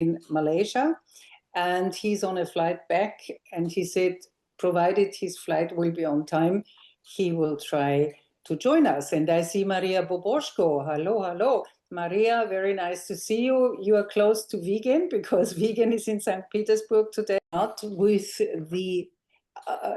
in Malaysia, and he's on a flight back, and he said, provided his flight will be on time, he will try to join us. And I see Maria Boboshko. Hello, hello. Maria, very nice to see you. You are close to Vigen because Vigen is in St. Petersburg today. Not with the,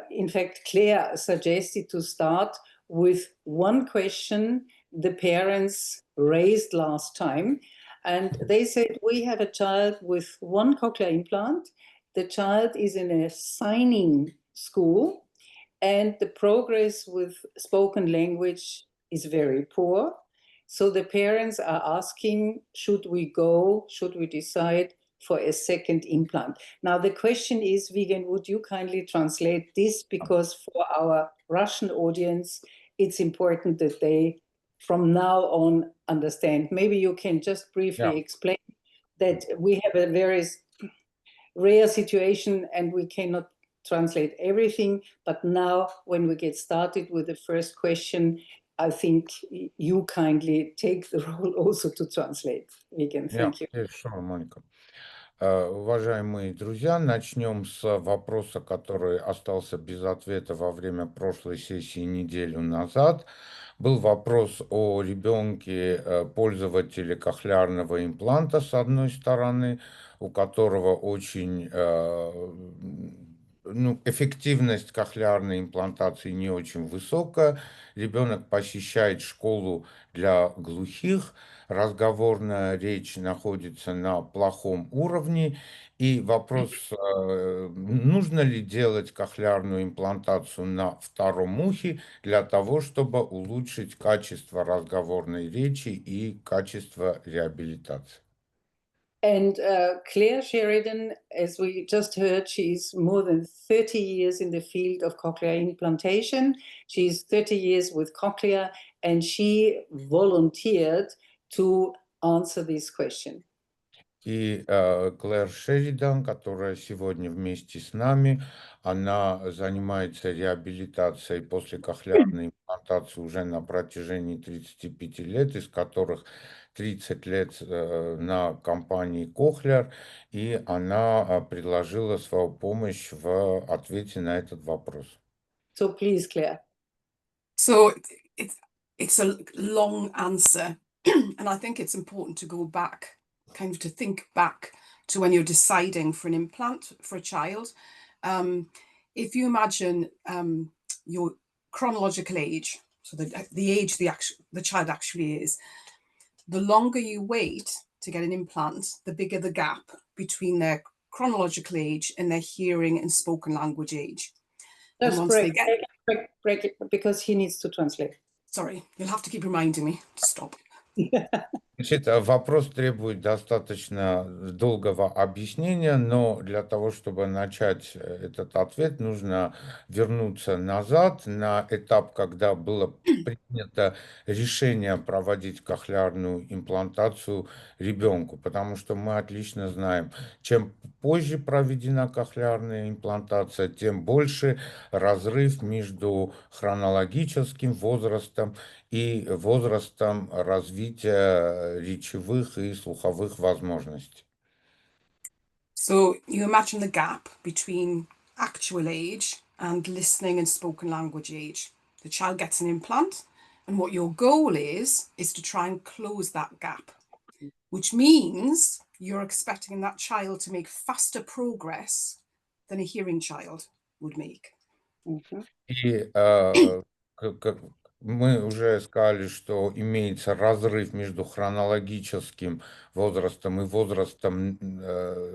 in fact, Claire suggested to start with one question the parents raised last time. And they said, we have a child with one cochlear implant. The child is in a signing school, and the progress with spoken language is very poor. So the parents are asking, should we decide for a second implant? Now the question is, Vigen, would you kindly translate this? Because for our Russian audience, it's important that they from now on understand. Maybe you can just briefly explain that we have a very rare situation and we cannot translate everything, but now when we get started with the first question, I think you kindly take the role also to translate. Vigen, thank you. Sure, Monica. Уважаемые друзья, начнем с вопроса, который остался без ответа во время прошлой сессии неделю назад. Был вопрос о ребенке пользователя кохлеарного импланта, с одной стороны, у которого очень эффективность кохлеарной имплантации не очень высокая. Ребенок посещает школу для глухих, разговорная речь находится на плохом уровне. И вопрос, нужно ли делать кохлеарную имплантацию на втором ухе для того, чтобы улучшить качество разговорной речи и качество реабилитации. And Claire Sheridan, as we just heard, she's more than 30 years in the field of cochlear implantation. She's 30 years with Cochlear, and she volunteered to answer this question. И Клэр Шеридан, которая сегодня вместе с нами, она занимается реабилитацией после кохлеарной имплантации уже на протяжении 35 лет, из которых 30 лет на компании Cochlear, и она предложила свою помощь в ответе на этот вопрос. So please, Claire. So it's a long answer, and I think it's important to go back, kind of to think back to when you're deciding for an implant for a child. If you imagine your chronological age, so the age the child actually is, the longer you wait to get an implant, the bigger the gap between their chronological age and their hearing and spoken language age. Just break it, because he needs to translate. Sorry, you'll have to keep reminding me to stop. Значит, вопрос требует достаточно долгого объяснения, но для того, чтобы начать этот ответ, нужно вернуться назад на этап, когда было принято решение проводить кохлеарную имплантацию ребенку, потому что мы отлично знаем, чем позже проведена кохлеарная имплантация, тем больше разрыв между хронологическим возрастом и возрастом развития речевых и слуховых возможностей. So you imagine the gap between actual age and listening and spoken language age. The child gets an implant, and what your goal is to try and close that gap, which means you're expecting that child to make faster progress than a hearing child would make. И мы уже сказали, что имеется разрыв между хронологическим возрастом и возрастом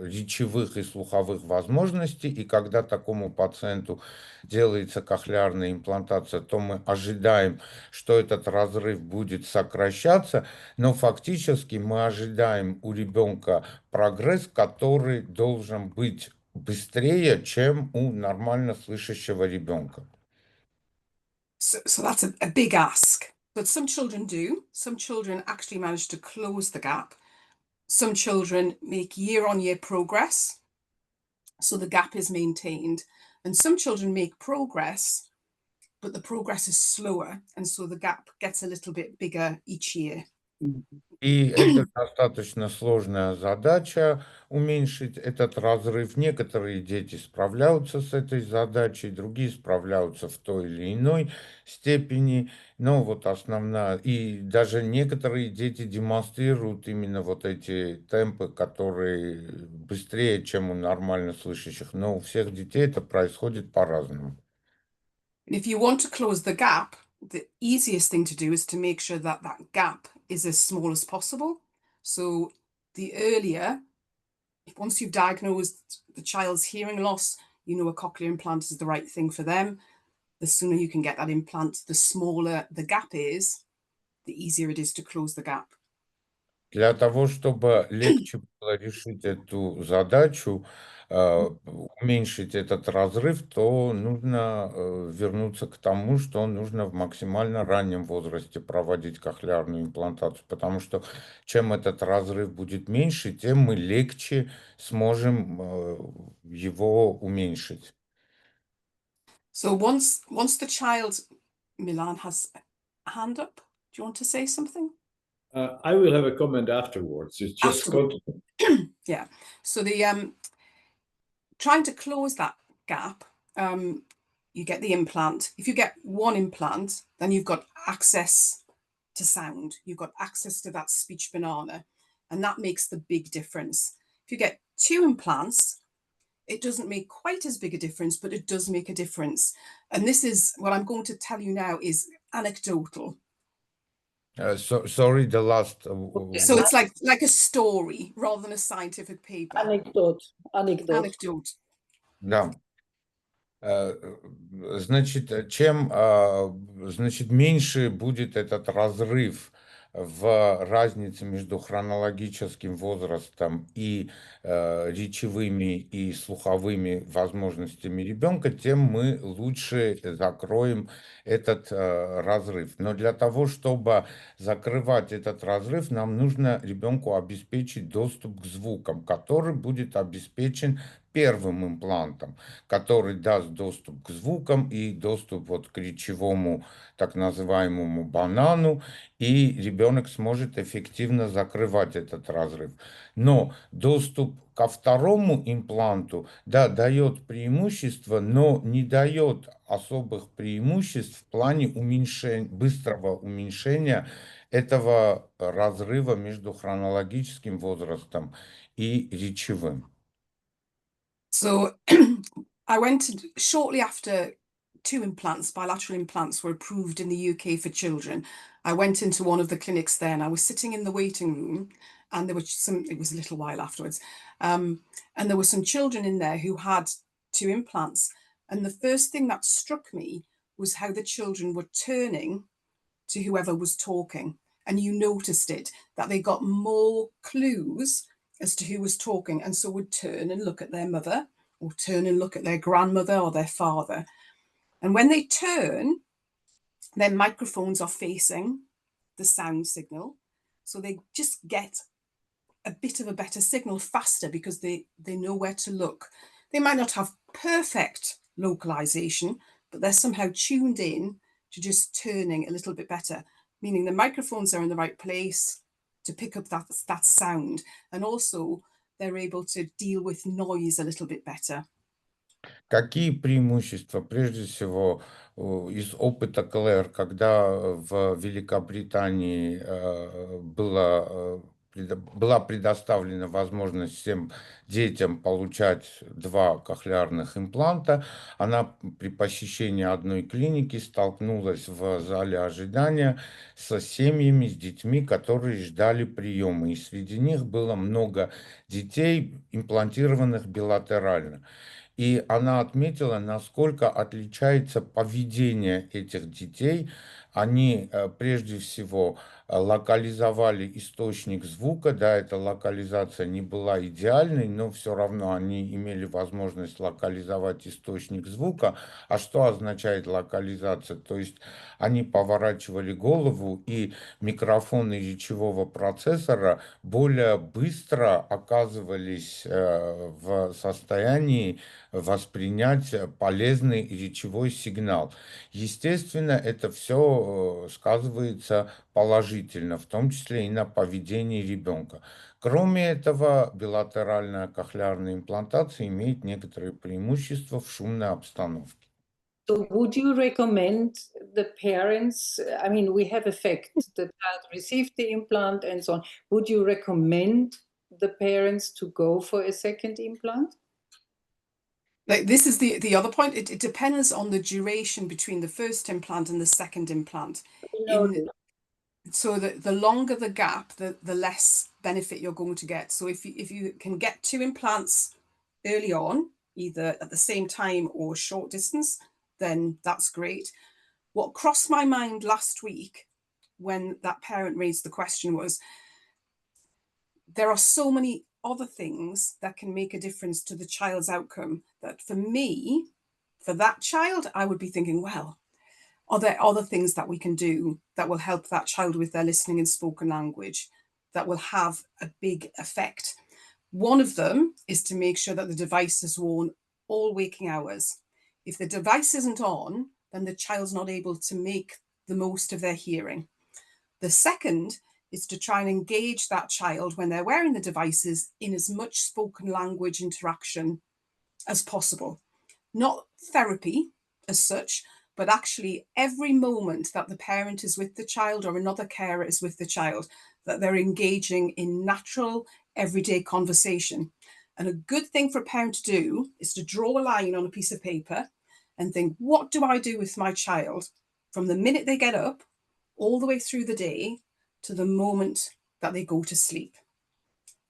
речевых и слуховых возможностей, и когда такому пациенту делается кохлеарная имплантация, то мы ожидаем, что этот разрыв будет сокращаться, но фактически мы ожидаем у ребенка прогресс, который должен быть быстрее, чем у нормально слышащего ребенка. So that's a big ask, but some children do. Some children actually manage to close the gap. Some children make year-on-year progress, so the gap is maintained. And some children make progress, but the progress is slower, and so the gap gets a little bit bigger each year. И это достаточно сложная задача, уменьшить этот разрыв. Некоторые дети справляются с этой задачей, другие справляются в той или иной степени. Но вот основная, и даже некоторые дети демонстрируют именно вот эти темпы, которые быстрее, чем у нормально слышащих. Но у всех детей это происходит по-разному. If you want to close the gap, the easiest thing to do is to make sure that that gap is as small as possible. So the earlier, once you've diagnosed the child's hearing loss, you know a cochlear implant is the right thing for them. The sooner you can get that implant, the smaller the gap is, the easier it is to close the gap. Для того, чтобы легче было решить эту задачу, уменьшить этот разрыв, то нужно вернуться к тому, что нужно в максимально раннем возрасте проводить кохлеарную имплантацию, потому что чем этот разрыв будет меньше, тем мы легче сможем его уменьшить. So once the child, Milan has a hand up. Do you want to say something? I will have a comment afterwards. It's just Yeah. So the trying to close that gap, you get the implant. If you get one implant, then you've got access to sound. You've got access to that speech banana, and that makes the big difference. If you get two implants, it doesn't make quite as big a difference, but it does make a difference. And this is what I'm going to tell you now is anecdotal. Sorry, the last. So it's like a story rather than a scientific paper. Anecdote. Да. Значит, чем значит, меньше будет этот разрыв в разнице между хронологическим возрастом и речевыми и слуховыми возможностями ребенка, тем мы лучше закроем этот разрыв. Но для того, чтобы закрывать этот разрыв, нам нужно ребенку обеспечить доступ к звукам, который будет обеспечен первым имплантом, который даст доступ к звукам и доступ вот к речевому так называемому банану, и ребенок сможет эффективно закрывать этот разрыв. Но доступ ко второму импланту, да, дает преимущество, но не дает особых преимуществ в плане быстрого уменьшения этого разрыва между хронологическим возрастом и речевым. So I went shortly after two implants, bilateral implants, were approved in the UK for children. I went into one of the clinics there and I was sitting in the waiting room, and there was it was a little while afterwards, and there were some children in there who had two implants. And the first thing that struck me was how the children were turning to whoever was talking. And you noticed it, that they got more clues as to who was talking, and so would turn and look at their mother, or turn and look at their grandmother or their father. And when they turn, their microphones are facing the sound signal, so they just get a bit of a better signal faster because they know where to look. They might not have perfect localization, but they're somehow tuned in to just turning a little bit better, meaning the microphones are in the right place to pick up that sound, and also they're able to deal with noise a little bit better. Какие преимущества? Прежде всего, из опыта Клэр, когда в Великобритании была предоставлена возможность всем детям получать 2 кохлеарных импланта, она при посещении одной клиники столкнулась в зале ожидания со семьями, с детьми, которые ждали приема. И среди них было много детей, имплантированных билатерально. И она отметила, насколько отличается поведение этих детей. Они прежде всего локализовали источник звука. Да, эта локализация не была идеальной, но все равно они имели возможность локализовать источник звука. А что означает локализация? То есть они поворачивали голову, и микрофоны речевого процессора более быстро оказывались в состоянии воспринять полезный речевой сигнал. Естественно, это все сказывается положительно, в том числе и на поведении ребенка. Кроме этого, билатеральная кохлеарная имплантация имеет некоторые преимущества в шумной обстановке. So would you recommend the parents, I mean, we have effect, the child received the implant and so on. Would you recommend the parents to go for a second implant? Like, this is the other point. It depends on the duration between the first implant and the second implant. So the longer the gap, the less benefit you're going to get. So if you can get 2 implants early on, either at the same time or short distance, then that's great. What crossed my mind last week when that parent raised the question was, there are so many other things that can make a difference to the child's outcome that for me, for that child, I would be thinking, well, are there other things that we can do that will help that child with their listening and spoken language that will have a big effect? One of them is to make sure that the device is worn all waking hours. If the device isn't on, then the child's not able to make the most of their hearing. The second is to try and engage that child when they're wearing the devices in as much spoken language interaction as possible. Not therapy as such, but actually every moment that the parent is with the child or another carer is with the child, that they're engaging in natural, everyday conversation. And a good thing for a parent to do is to draw a line on a piece of paper and think, what do I do with my child from the minute they get up all the way through the day to the moment that they go to sleep?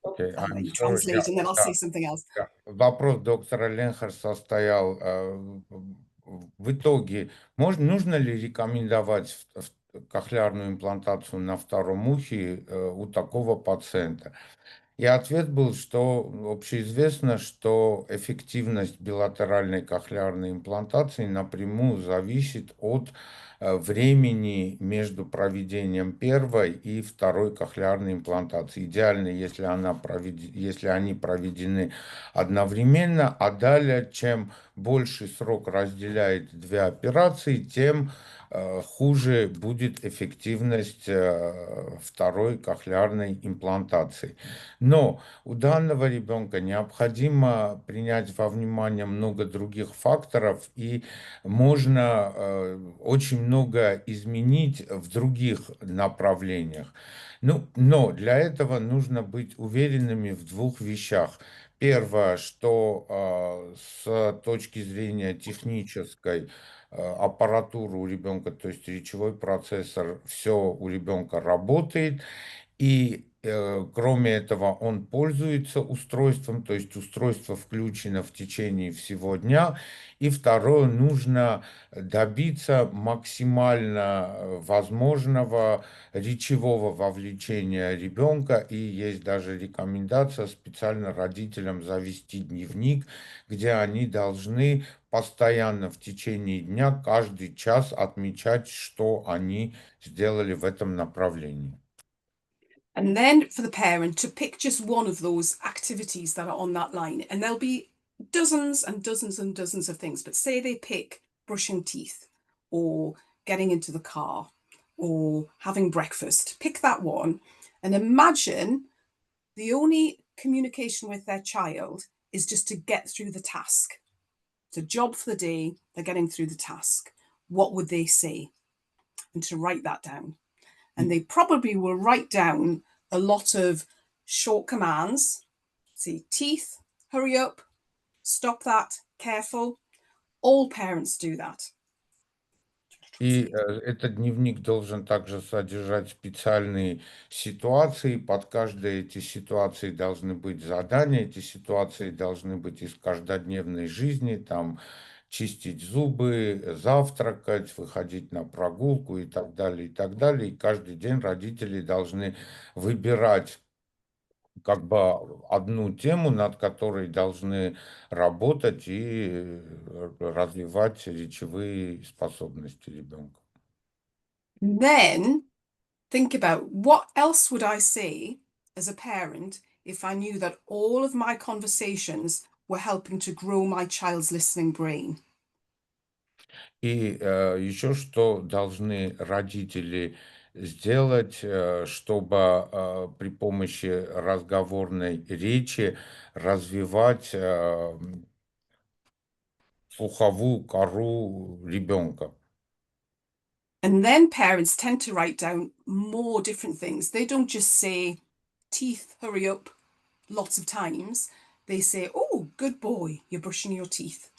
Okay, I'll let I'm you sorry. translate and then I'll say something else. Вопрос доктора Ленхарта состоял в итоге, нужно ли рекомендовать кохлеарную имплантацию на втором ухе у такого пациента? И ответ был, что общеизвестно, что эффективность билатеральной кохлеарной имплантации напрямую зависит от времени между проведением первой и второй кохлеарной имплантации. Идеально, если они проведены одновременно, а далее, чем больший срок разделяет 2 операции, тем хуже будет эффективность второй кохлеарной имплантации. Но у данного ребенка необходимо принять во внимание много других факторов, и можно очень много изменить в других направлениях. Но для этого нужно быть уверенными в 2 вещах. Первое, что с точки зрения технической аппаратуры у ребенка, то есть речевой процессор, все у ребенка работает. И кроме этого он пользуется устройством, то есть устройство включено в течение всего дня. И второе, нужно добиться максимально возможного речевого вовлечения ребенка. И есть даже рекомендация специально родителям завести дневник, где они должны постоянно в течение дня, каждый час отмечать, что они сделали в этом направлении. And then for the parent to pick just one of those activities that are on that line, and there'll be dozens and dozens and dozens of things, but say they pick brushing teeth or getting into the car or having breakfast, pick that one and imagine the only communication with their child is just to get through the task. It's a job for the day, they're getting through the task. What would they say? And to write that down. And they probably will write down a lot of short commands. See, teeth, hurry up, stop that, careful. All parents do that. И этот дневник должен также содержать специальные ситуации. Под каждой эти ситуации должны быть задания. Эти ситуации должны быть из каждодневной жизни. Там чистить зубы, завтракать, выходить на прогулку и так далее, и так далее. И каждый день родители должны выбирать как бы одну тему, над которой должны работать и развивать речевые способности ребенка. Then think about, what else would I say as a parent if I knew that all of my conversations we're helping to grow my child's listening brain. И еще что должны родители сделать, чтобы при помощи разговорной речи развивать слуховую кору ребенка. And then parents tend to write down more different things. They don't just say, teeth, hurry up, lots of times. They say, oh, good boy, you're brushing your teeth.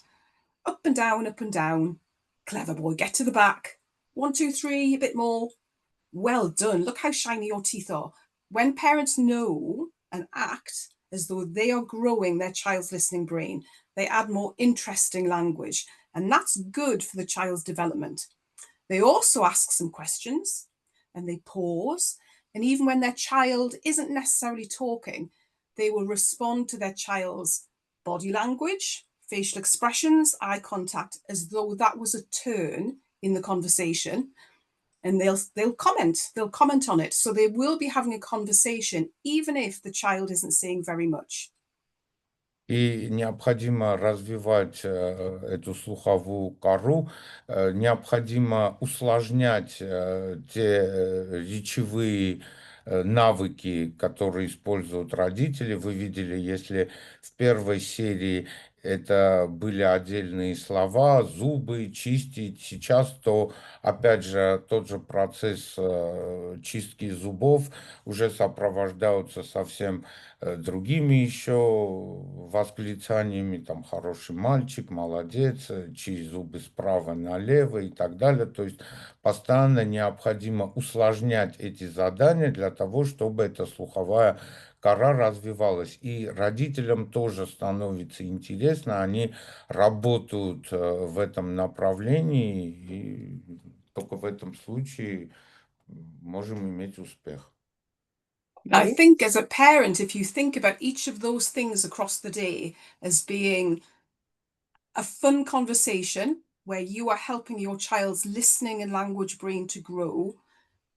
Up and down, clever boy, get to the back. 1, 2, 3, a bit more. Well done, look how shiny your teeth are. When parents know and act as though they are growing their child's listening brain, they add more interesting language, and that's good for the child's development. They also ask some questions and they pause. And even when their child isn't necessarily talking, they will respond to their child's body language, facial expressions, eye contact, as though that was a turn in the conversation. And they'll comment on it. So they will be having a conversation, even if the child isn't saying very much. И необходимо развивать эту слуховую кору, необходимо усложнять те речевые навыки, которые используют родители. Вы видели, если в первой серии это были отдельные слова, зубы, чистить, сейчас, то, опять же, тот же процесс чистки зубов уже сопровождаются совсем другими еще восклицаниями, там, хороший мальчик, молодец, чьи зубы справа налево и так далее. То есть постоянно необходимо усложнять эти задания для того, чтобы эта слуховая кора развивалась. И родителям тоже становится интересно, они работают в этом направлении, и только в этом случае можем иметь успех. I think as a parent, if you think about each of those things across the day as being a fun conversation where you are helping your child's listening and language brain to grow,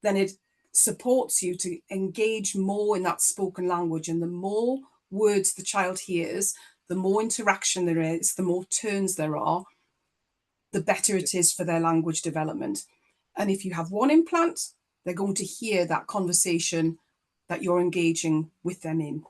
then it supports you to engage more in that spoken language. And the more words the child hears, the more interaction there is, the more turns there are, the better it is for their language development. And if you have one implant, they're going to hear that conversation that you're engaging with them in.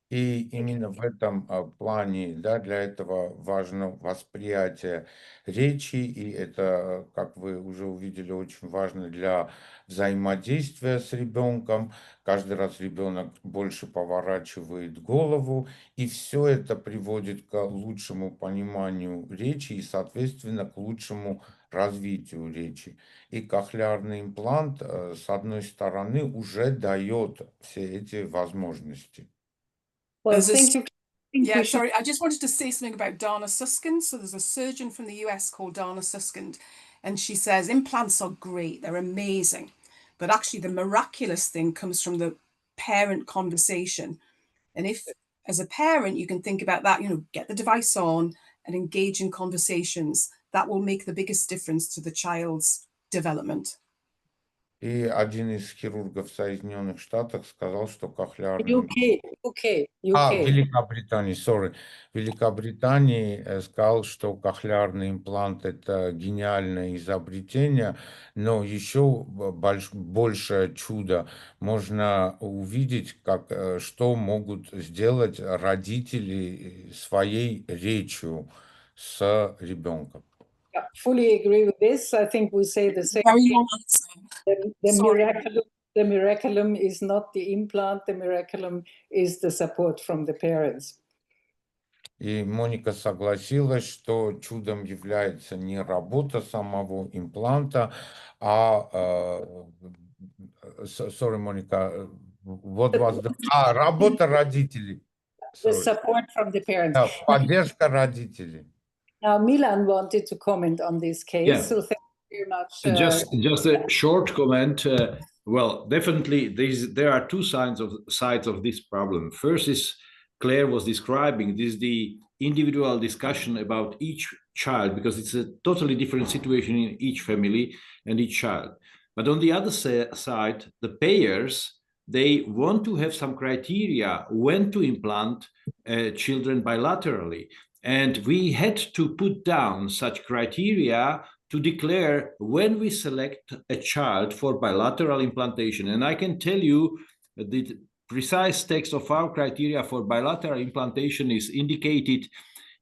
И именно в этом плане, да, для этого важно восприятие речи, и это, как вы уже увидели, очень важно для взаимодействия с ребенком. Каждый раз ребенок больше поворачивает голову, и все это приводит к лучшему пониманию речи и, соответственно, к лучшему развитию речи. И кохлеарный имплант, с одной стороны, уже дает все эти возможности. Well, thank you. Yeah, sorry, I just wanted to say something about Dana Suskind. So there's a surgeon from the US called Dana Suskind, and she says implants are great, they're amazing. But actually the miraculous thing comes from the parent conversation. And if, as a parent, you can think about that, you know, get the device on and engage in conversations, that will make the biggest difference to the child's development. И один из хирургов в Соединенных Штатах сказал, что кохлеарный... UK. в Великобритании, sorry. В Великобритании сказал, что кохлеарный имплант – это гениальное изобретение, но еще большее чудо можно увидеть, что могут сделать родители своей речью с ребенком. Yeah, fully agree with this. I think we say the same. Very long answer. The miraculum is not the implant. The miraculum is the support from the parents. И Моника согласилась, что чудом является не работа самого импланта, sorry, Моника, what was the... работа родителей. The support from the parents. Поддержка родителей. Now, Milan wanted to comment on this case, Yeah. so thank you very much. Just a short comment. Well, definitely, there are two sides of this problem. First is Claire was describing, this is the individual discussion about each child, because it's a totally different situation in each family and each child. But on the other side, the payers, they want to have some criteria when to implant children bilaterally. And we had to put down such criteria to declare when we select a child for bilateral implantation. And I can tell you the precise text of our criteria for bilateral implantation is indicated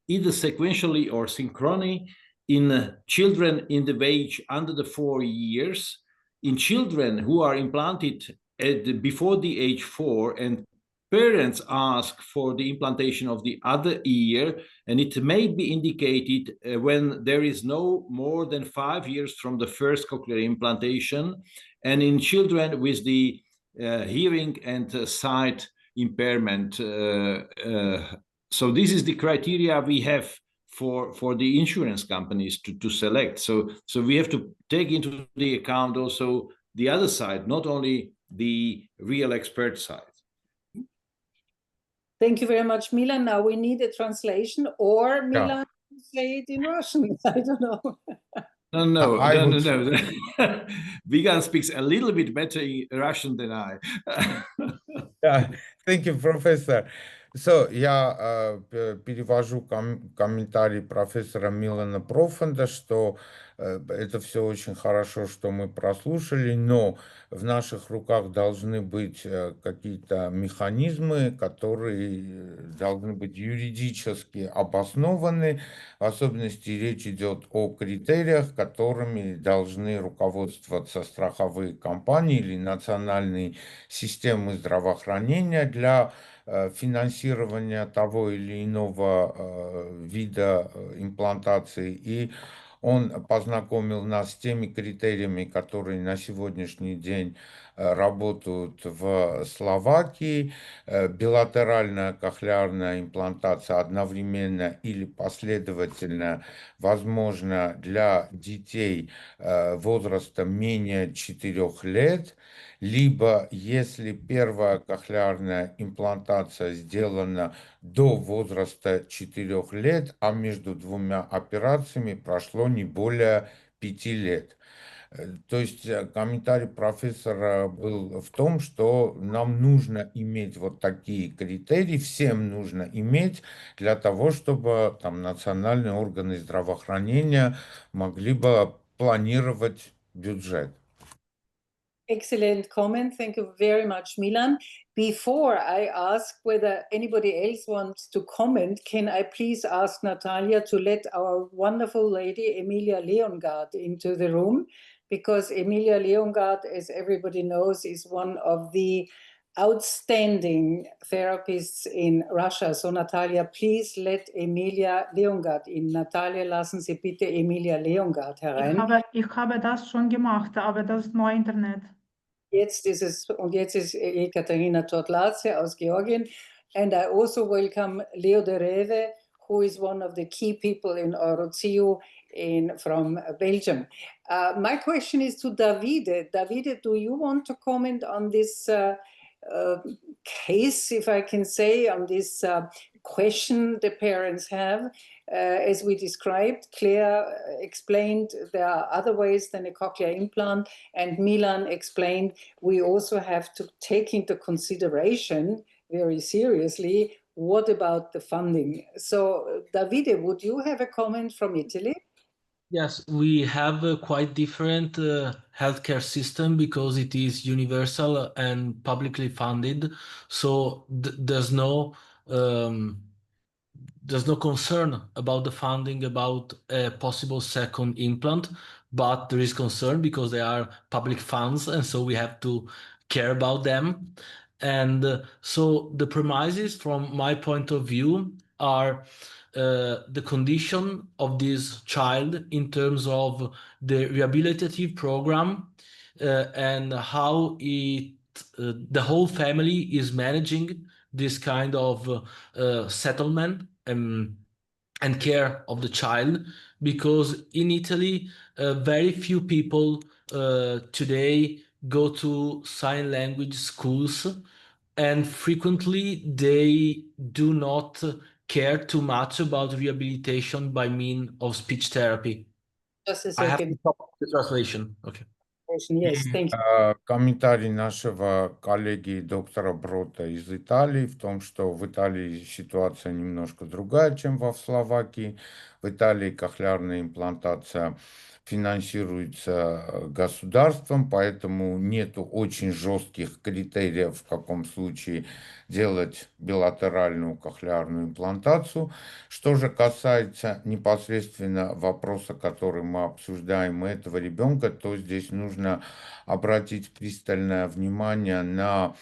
either sequentially or synchronically in children in the age under the 4 years, in children who are implanted before the age 4, and parents ask for the implantation of the other ear, and it may be indicated when there is no more than 5 years from the first cochlear implantation, and in children with the hearing and sight impairment. So this is the criteria we have for the insurance companies to select. So we have to take into the account also the other side, not only the real expert side. Thank you very much, Milan. Now we need a translation, or Milan say it in Russian. I don't know. No. Vigen speaks a little bit better Russian than I. Yeah, thank you, Professor. So, я перевожу комментарий профессора Милана Профанда, что это все очень хорошо, что мы прослушали, но в наших руках должны быть какие-то механизмы, которые должны быть юридически обоснованы. В особенности речь идет о критериях, которыми должны руководствоваться страховые компании или национальные системы здравоохранения для финансирования того или иного вида имплантации. И он познакомил нас с теми критериями, которые на сегодняшний день работают в Словакии. Билатеральная кохлеарная имплантация одновременно или последовательно возможна для детей возраста менее 4 лет. Либо, если первая кохлеарная имплантация сделана до возраста 4 лет, а между двумя операциями прошло не более 5 лет. То есть комментарий профессора был в том, что нам нужно иметь вот такие критерии, всем нужно иметь для того, чтобы там национальные органы здравоохранения могли бы планировать бюджет. Excellent comment. Thank you very much, Milan. Before I ask whether anybody else wants to comment, can I please ask Natalia to let our wonderful lady, Emilia Leongard, into the room? Because Emilia Leongard, as everybody knows, is one of the outstanding therapists in Russia. So Natalia, please let Emilia Leongard in. Natalia, lassen Sie bitte Emilia Leongard herein. Ich habe das schon gemacht, aber das ist nur Internet. Jetzt ist Ekaterina Tortladze aus Georgien. And I also welcome Leo de Reve, who is one of the key people in Eurociu from Belgium. My question is to Davide. Davide, do you want to comment on this case, if I can say, on this question the parents have? As we described, Claire explained there are other ways than a cochlear implant, and Milan explained we also have to take into consideration very seriously what about the funding. So Davide, would you have a comment from Italy? Yes, we have a quite different healthcare system because it is universal and publicly funded. So there's no concern about the funding about a possible second implant, but there is concern because they are public funds, and so we have to care about them. And so the premises, from my point of view, are the condition of this child in terms of the rehabilitative program and how the whole family is managing this kind of settlement and care of the child, because in Italy very few people today go to sign language schools, and frequently they do not care too much about rehabilitation by means of speech therapy. Just a I have second. to stop the translation. Okay. Yes, thank you. Комментарий нашего коллеги доктора Брота из Италии в том, что в Италии ситуация немножко другая, чем во Словакии. В Италии кохлеарная имплантация финансируется государством, поэтому нету очень жестких критериев, в каком случае делать билатеральную кохлеарную имплантацию. Что же касается непосредственно вопроса, который мы обсуждаем, этого ребенка, то здесь нужно обратить пристальное внимание на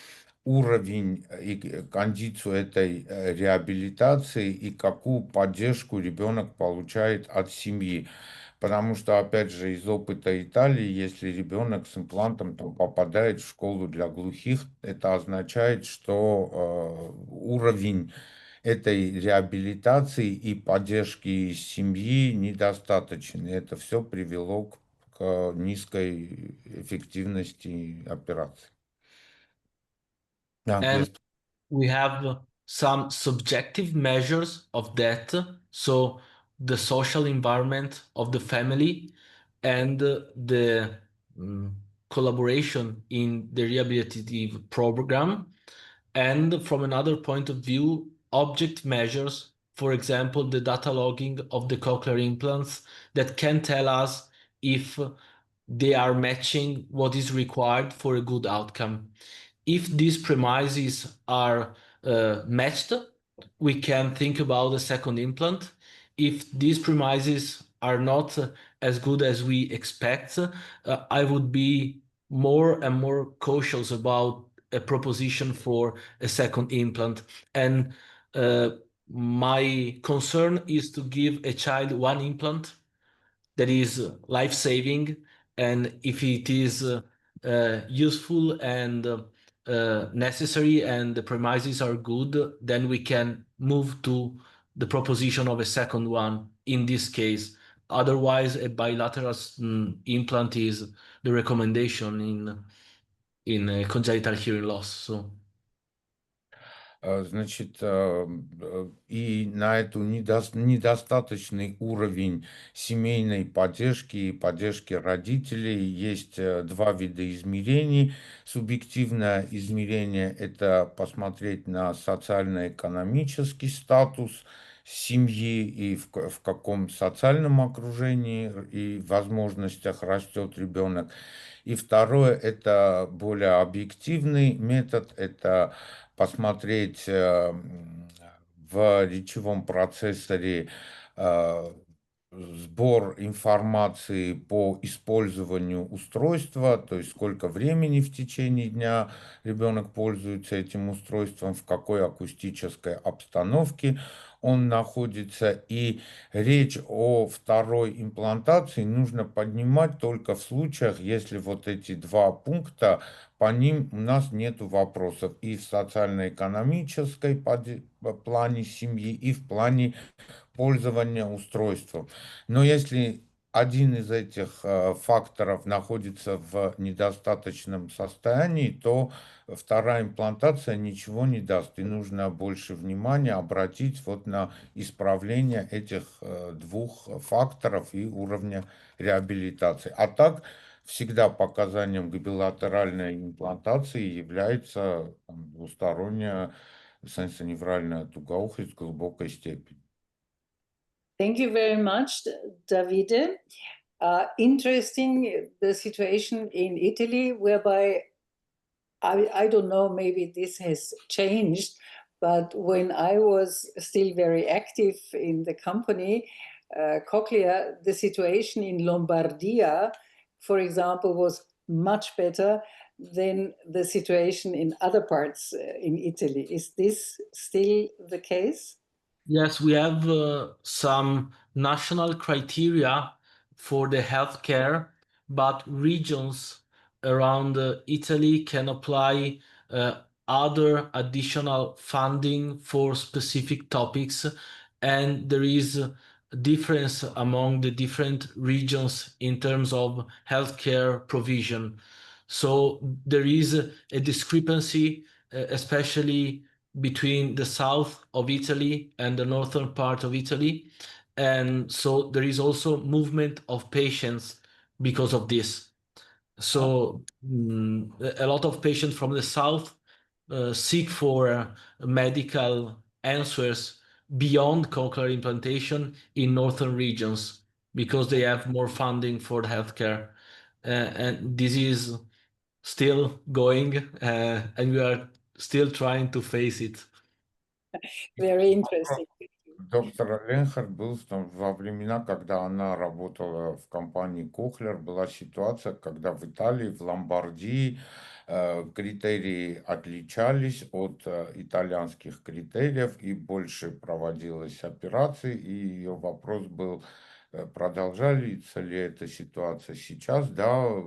уровень и кондицию этой реабилитации и какую поддержку ребенок получает от семьи. Потому что, опять же, из опыта Италии, если ребенок с имплантом там, попадает в школу для глухих, это означает, что уровень этой реабилитации и поддержки семьи недостаточен. И это все привело к низкой эффективности операции. And we have some subjective measures of that. So the social environment of the family and the collaboration in the rehabilitative program. And from another point of view, object measures, for example, the data logging of the cochlear implants that can tell us if they are matching what is required for a good outcome. If these premises are matched, we can think about a second implant. If these premises are not as good as we expect, I would be more and more cautious about a proposition for a second implant. And my concern is to give a child one implant that is life-saving, and if it is useful and necessary and the premises are good, then we can move to the proposition of a second one in this case. Otherwise, a bilateral implant is the recommendation in congenital hearing loss. So. Значит, и на эту недостаточный уровень семейной поддержки и поддержки родителей есть два вида измерений. Субъективное измерение – это посмотреть на социально-экономический статус семьи и в каком социальном окружении и возможностях растет ребенок. И второе – это более объективный метод, это посмотреть в речевом процессоре сбор информации по использованию устройства, то есть сколько времени в течение дня ребенок пользуется этим устройством, в какой акустической обстановке он находится. И речь о второй имплантации нужно поднимать только в случаях, если вот эти два пункта, по ним у нас нет вопросов и в социально-экономической плане семьи, и в плане пользования устройством. Но если один из этих факторов находится в недостаточном состоянии, то вторая имплантация ничего не даст. И нужно больше внимания обратить вот на исправление этих двух факторов и уровня реабилитации. А так, всегда показанием к билатеральной имплантации является двусторонняя сенсоневральная тугоухость в глубокой степени. Thank you very much, Davide. Interesting, the situation in Italy, whereby I don't know, maybe this has changed, but when I was still very active in the company, Cochlear, the situation in Lombardia, for example, was much better than the situation in other parts in Italy. Is this still the case? Yes, we have some national criteria for the healthcare, but regions around Italy can apply other additional funding for specific topics, and there is a difference among the different regions in terms of healthcare provision. So there is a discrepancy, especially between the south of Italy and the northern part of Italy. And so there is also movement of patients because of this. So a lot of patients from the south seek for medical answers beyond cochlear implantation in northern regions because they have more funding for the healthcare. And this is still going, and we are still trying to face it. Very interesting. Доктор Ленхард был во времена, когда она работала в компании Кохлер, была ситуация, когда в Италии, в Ломбардии критерии отличались от итальянских критериев и больше проводилось операций, и ее вопрос был, продолжается ли эта ситуация сейчас. Да,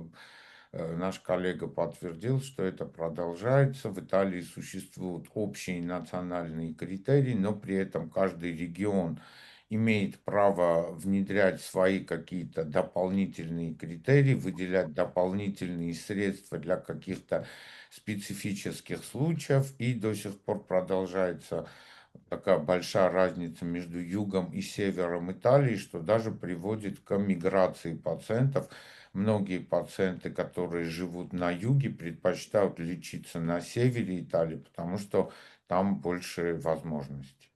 наш коллега подтвердил, что это продолжается. В Италии существуют общие национальные критерии, но при этом каждый регион имеет право внедрять свои какие-то дополнительные критерии, выделять дополнительные средства для каких-то специфических случаев. И до сих пор продолжается такая большая разница между югом и севером Италии, что даже приводит к миграции пациентов. Многие пациенты, которые живут на юге, предпочитают лечиться на севере Италии, потому что там больше возможностей.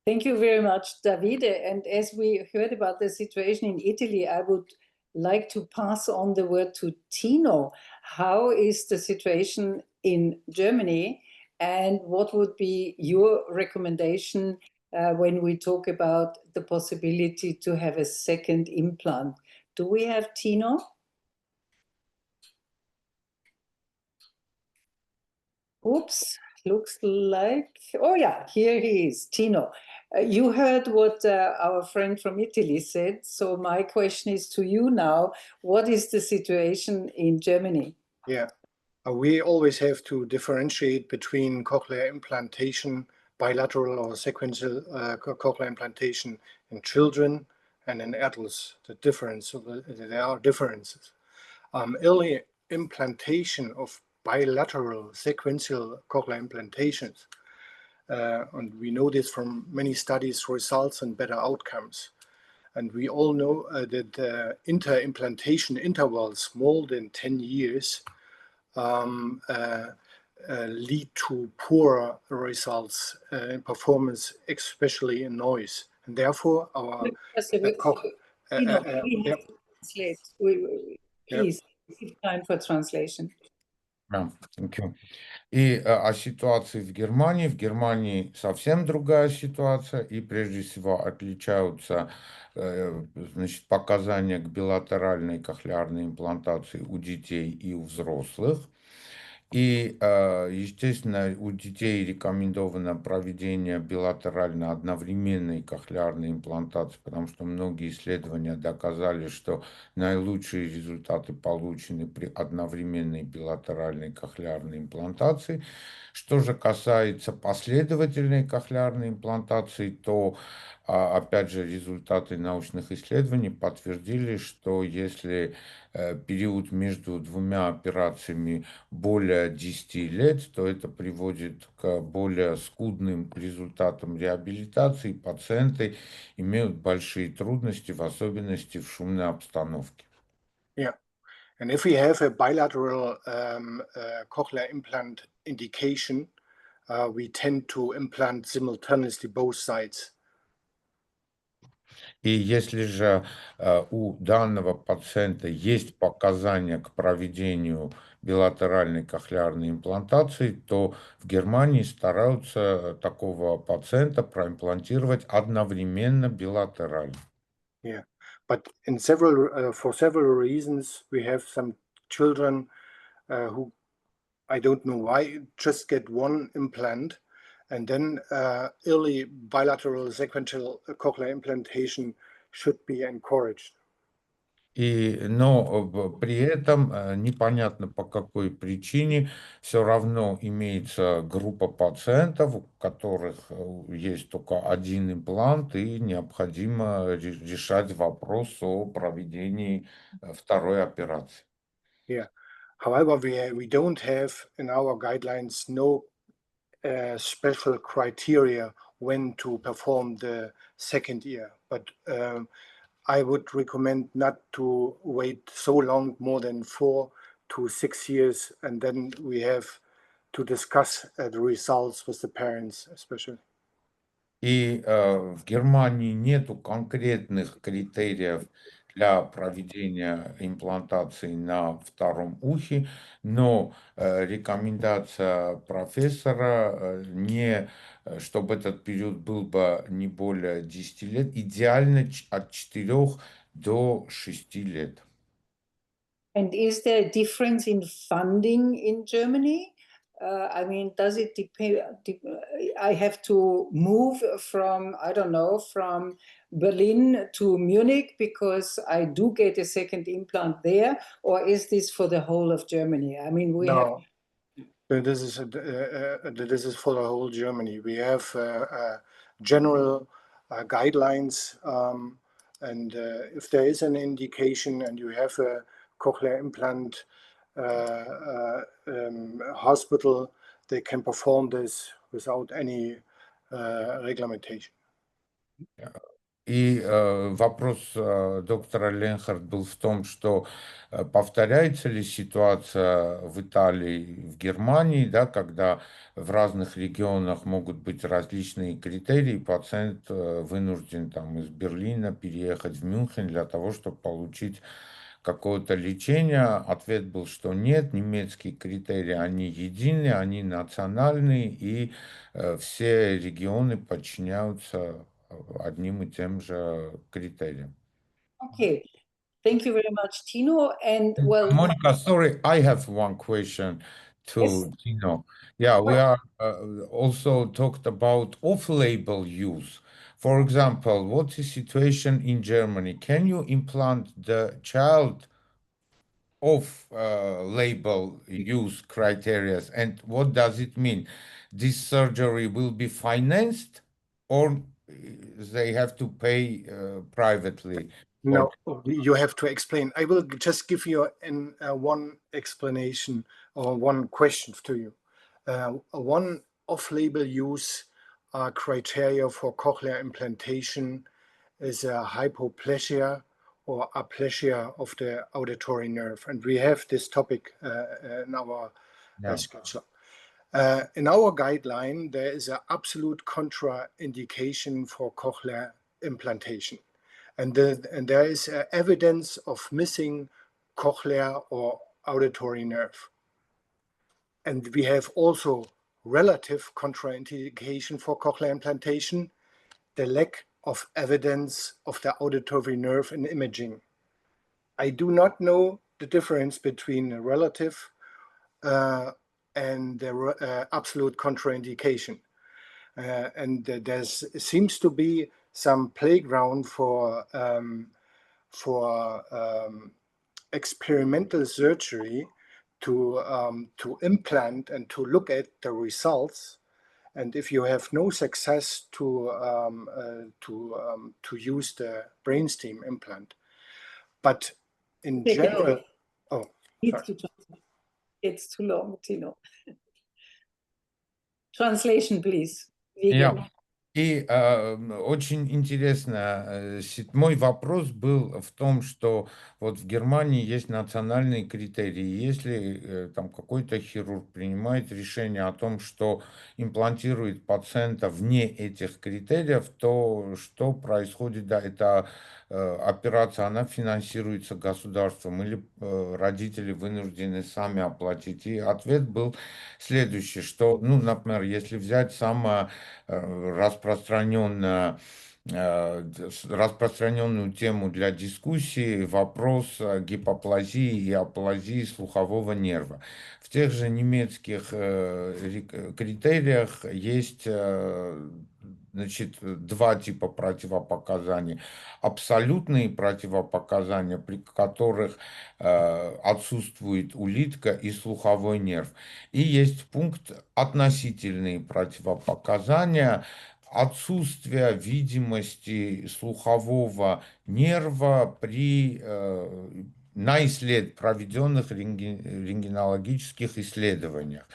Thank you very much, Davide. And as we heard about the situation in Italy, I would like to pass on the word to Tino. How is the situation in Germany? And what would be your recommendation when we talk about the possibility to have a second implant? Do we have Tino? Oops, looks like, oh yeah, here he is, Tino. You heard what our friend from Italy said. So my question is to you now, what is the situation in Germany? Yeah, we always have to differentiate between cochlear implantation, bilateral or sequential cochlear implantation in children and in adults. There are differences. Early implantation of bilateral sequential cochlear implantations, and we know this from many studies, results in better outcomes. And we all know that inter-implantation intervals more than 10 years lead to poorer results in performance, especially in noise. And therefore, our translate. Please, give time for translation. Thank you. И о ситуации в Германии. В Германии совсем другая ситуация, и прежде всего отличаются значит, показания к билатеральной кохлеарной имплантации у детей и у взрослых. И, естественно, у детей рекомендовано проведение билатерально одновременной кохлеарной имплантации, потому что многие исследования доказали, что наилучшие результаты получены при одновременной билатеральной кохлеарной имплантации. Что же касается последовательной кохлеарной имплантации, то, опять же, результаты научных исследований подтвердили, что если период между двумя операциями более 10 лет, то это приводит к более скудным результатам реабилитации. Пациенты имеют большие трудности, в особенности в шумной обстановке. Yeah, and if we have a bilateral cochlear implant indication, we tend to implant simultaneously both sides. И если же у данного пациента есть показания к проведению билатеральной кохлеарной имплантации, то в Германии стараются такого пациента проимплантировать одновременно билатерально. Yeah, but for several reasons, we have some children who, I don't know why, just get one implant, and then early bilateral sequential cochlear implantation should be encouraged. Но при этом непонятно по какой причине все равно имеется группа пациентов, у которых есть только один имплант, и необходимо решать вопрос о проведении второй операции. Yeah. However, we don't have in our guidelines no special criteria when to perform the second year, but I would recommend not to wait so long, more than 4 to 6 years, and then we have to discuss the results with the parents, especially. И в Германии нету конкретных критериев для проведения имплантации на втором ухе, но рекомендация профессора не, чтобы этот период был бы не более 10 лет, идеально от 4 до 6 лет. And is there a difference in funding in Germany? I mean, does it depend? I have to move from, I don't know, from Berlin to Munich because I do get a second implant there, or is this for the whole of Germany? I mean, we have. This is for the whole Germany. We have general guidelines, and if there is an indication and you have a cochlear implant hospital, they can perform this without any reglementation. И вопрос доктора Ленхард был в том, что повторяется ли ситуация в Италии, в Германии, да, когда в разных регионах могут быть различные критерии, пациент вынужден там из Берлина переехать в Мюнхен для того, чтобы получить какое-то лечение. Ответ был, что нет, немецкие критерии, они единые, они национальные, и все регионы подчиняются одним и тем же критериям. Okay, thank you very much, Tino. And well, Monica, sorry, I have one question to yes. Tino. Yeah, we are also talked about off-label use. For example, what's the situation in Germany? Can you implant the child off-label use criteria, and what does it mean? This surgery will be financed, or they have to pay privately? No, you have to explain. I will just give you one explanation or one question to you. One off-label use criteria for cochlear implantation is a hypoplasia or aplasia of the auditory nerve. And we have this topic in our schedule. In our guideline, there is an absolute contraindication for cochlear implantation. And there is evidence of missing cochlear or auditory nerve. And we have also relative contraindication for cochlear implantation, the lack of evidence of the auditory nerve in imaging. I do not know the difference between a relative and the absolute contraindication. And there seems to be some playground for experimental surgery to implant and to look at the results. And if you have no success to use the brainstem implant, but in general, It's too long, Tino. Translation, please. Yeah. И очень интересно, мой вопрос был в том, что вот в Германии есть национальные критерии. Если там какой-то хирург принимает решение о том, что имплантирует пациента вне этих критериев, то что происходит? Да, эта операция, она финансируется государством или родители вынуждены сами оплатить? И ответ был следующий, что, ну, например, если взять самое распространенную тему для дискуссии, вопрос гипоплазии и аплазии слухового нерва. В тех же немецких критериях есть, значит, два типа противопоказаний. Абсолютные противопоказания, при которых отсутствует улитка и слуховой нерв. И есть пункт относительные противопоказания, отсутствие видимости слухового нерва на проведенных рентгенологических исследованиях.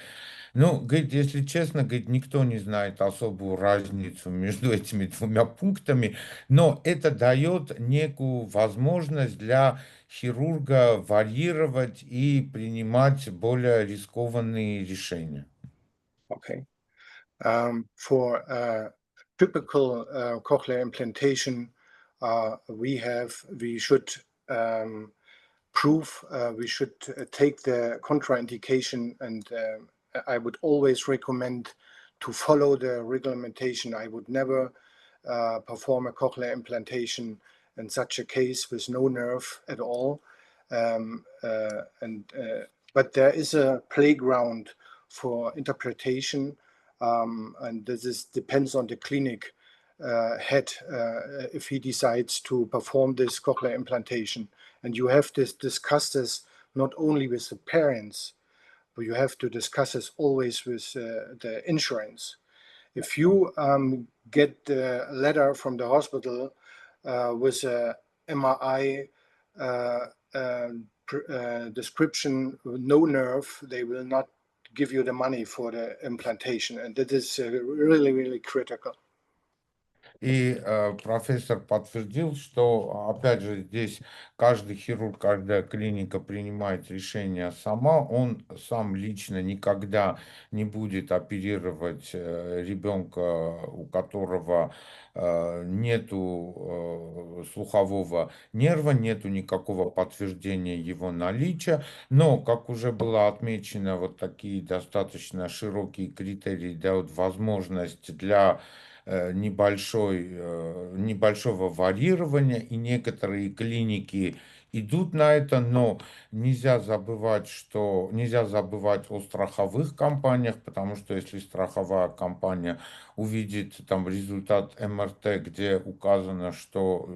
Ну, говорит, если честно, говорит, никто не знает особую разницу между этими двумя пунктами, но это дает некую возможность для хирурга варьировать и принимать более рискованные решения. Okay. For typical cochlear implantation, we should prove, we should take the contraindication, and I would always recommend to follow the reglementation. I would never perform a cochlear implantation in such a case with no nerve at all. But there is a playground for interpretation, and this depends on the clinic head if he decides to perform this cochlear implantation. And you have to discuss this not only with the parents, but you have to discuss this always with the insurance. If you get a letter from the hospital with a MRI description, no nerve, they will not give you the money for the implantation. And that is really, really critical. И профессор подтвердил, что, опять же, здесь каждый хирург, когда клиника принимает решение сама, он сам лично никогда не будет оперировать ребенка, у которого нету слухового нерва, нету никакого подтверждения его наличия. Но, как уже было отмечено, вот такие достаточно широкие критерии дают возможность для небольшого варьирования, и некоторые клиники идут на это, но нельзя забывать о страховых компаниях, потому что если страховая компания увидит там результат МРТ, где указано, что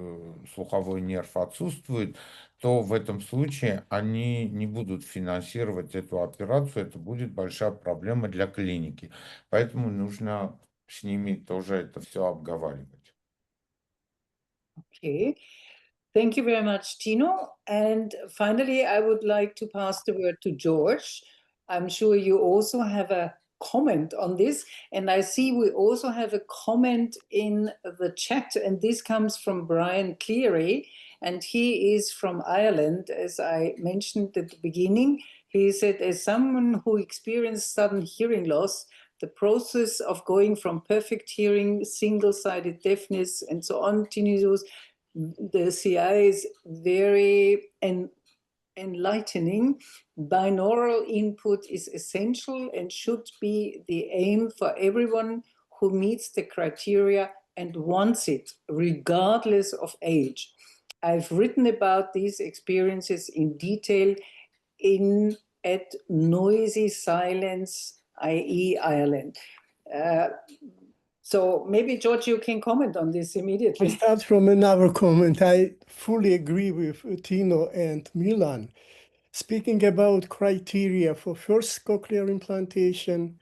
слуховой нерв отсутствует, то в этом случае они не будут финансировать эту операцию, это будет большая проблема для клиники. Поэтому нужно с ними тоже это все обговаривать. Okay. Thank you very much, Tino. And finally, I would like to pass the word to George. I'm sure you also have a comment on this. And I see we also have a comment in the chat, and this comes from Brian Cleary, and he is from Ireland, as I mentioned at the beginning. He said, as someone who experienced sudden hearing loss, the process of going from perfect hearing, single-sided deafness, and so on, tinnitus, the CI is very enlightening. Binaural input is essential and should be the aim for everyone who meets the criteria and wants it, regardless of age. I've written about these experiences in detail at Noisy Silence, i.e. Ireland. So maybe, George, you can comment on this immediately. I start from another comment. I fully agree with Tino and Milan. Speaking about criteria for first cochlear implantation,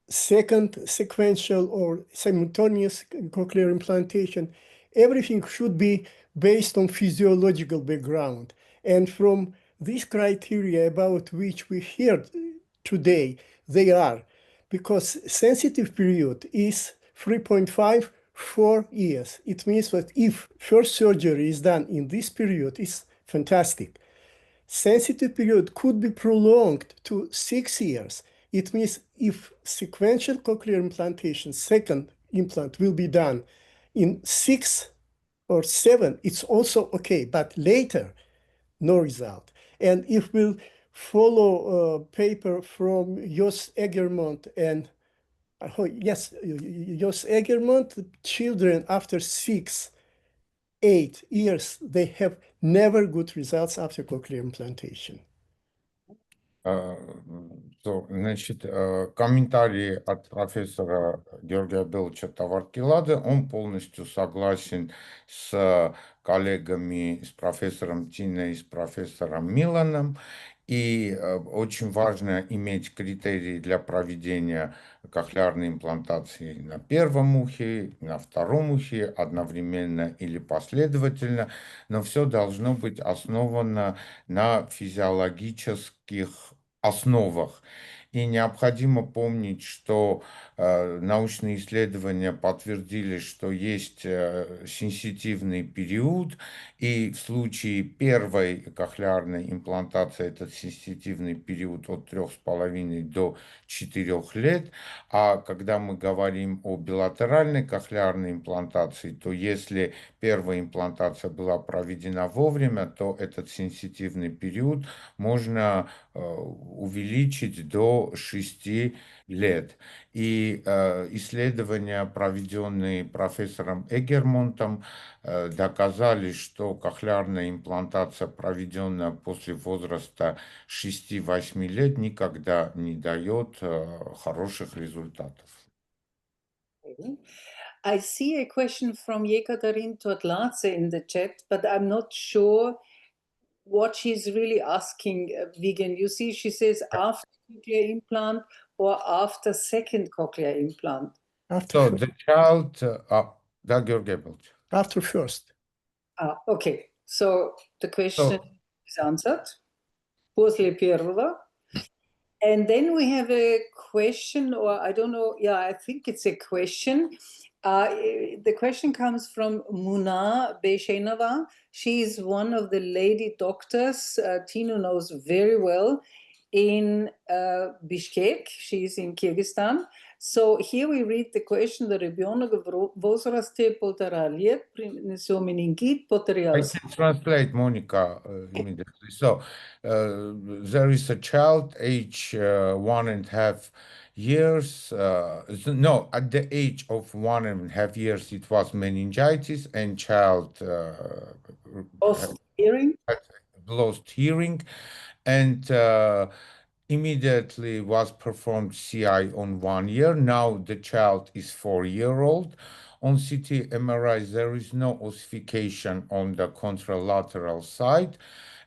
second sequential or simultaneous cochlear implantation, everything should be based on physiological background. And from these criteria about which we heard today, they are, because sensitive period is 3.5-4 years. It means that if first surgery is done in this period, it's fantastic. Sensitive period could be prolonged to 6 years. It means if sequential cochlear implantation, second implant will be done in 6 or 7, it's also okay, but later, no result. And if we'll follow a paper from Jos Egermont and Jos Egermont, children after 6-8 years, they have never good results after cochlear implantation. Значит, комментарии от профессора Георгия Белыча Таваркиладзе, он полностью согласен с коллегами, с профессором Тино и с профессором Миланом. И очень важно иметь критерии для проведения кохлеарной имплантации на первом ухе, на втором ухе, одновременно или последовательно, но все должно быть основано на физиологических основах. И необходимо помнить, что научные исследования подтвердили, что есть сенситивный период, и в случае первой кохлеарной имплантации этот сенситивный период от 3,5 до 4 лет, а когда мы говорим о билатеральной кохлеарной имплантации, то если первая имплантация была проведена вовремя, то этот сенситивный период можно увеличить до 6 лет. И исследования, проведенные профессором Эггермонтом, доказали, что кохлеарная имплантация, проведенная после возраста 6-8 лет, никогда не дает хороших результатов. I see a question from Yekaterin Totladze in the chat, but I'm not sure what she's really asking, Vigen. You see, she says after cochlear implant or after second cochlear implant. So the child, After first. Okay, so the question is answered. После первого. And then we have a question, or I don't know, yeah, I think it's a question. The question comes from Muna Beshenova. She's one of the lady doctors Tino knows very well in Bishkek. She's in Kyrgyzstan. So here we read the question: the ребенок в возрасте 1,5 лет принесел менингит, потерялся. I can translate, Monica, immediately. So there is a child, age 1.5 years. No, at the age of 1.5 years, it was meningitis, and child Lost hearing. Lost hearing, and immediately was performed CI on 1 year. Now the child is 4-year-old. On CT MRI, there is no ossification on the contralateral side.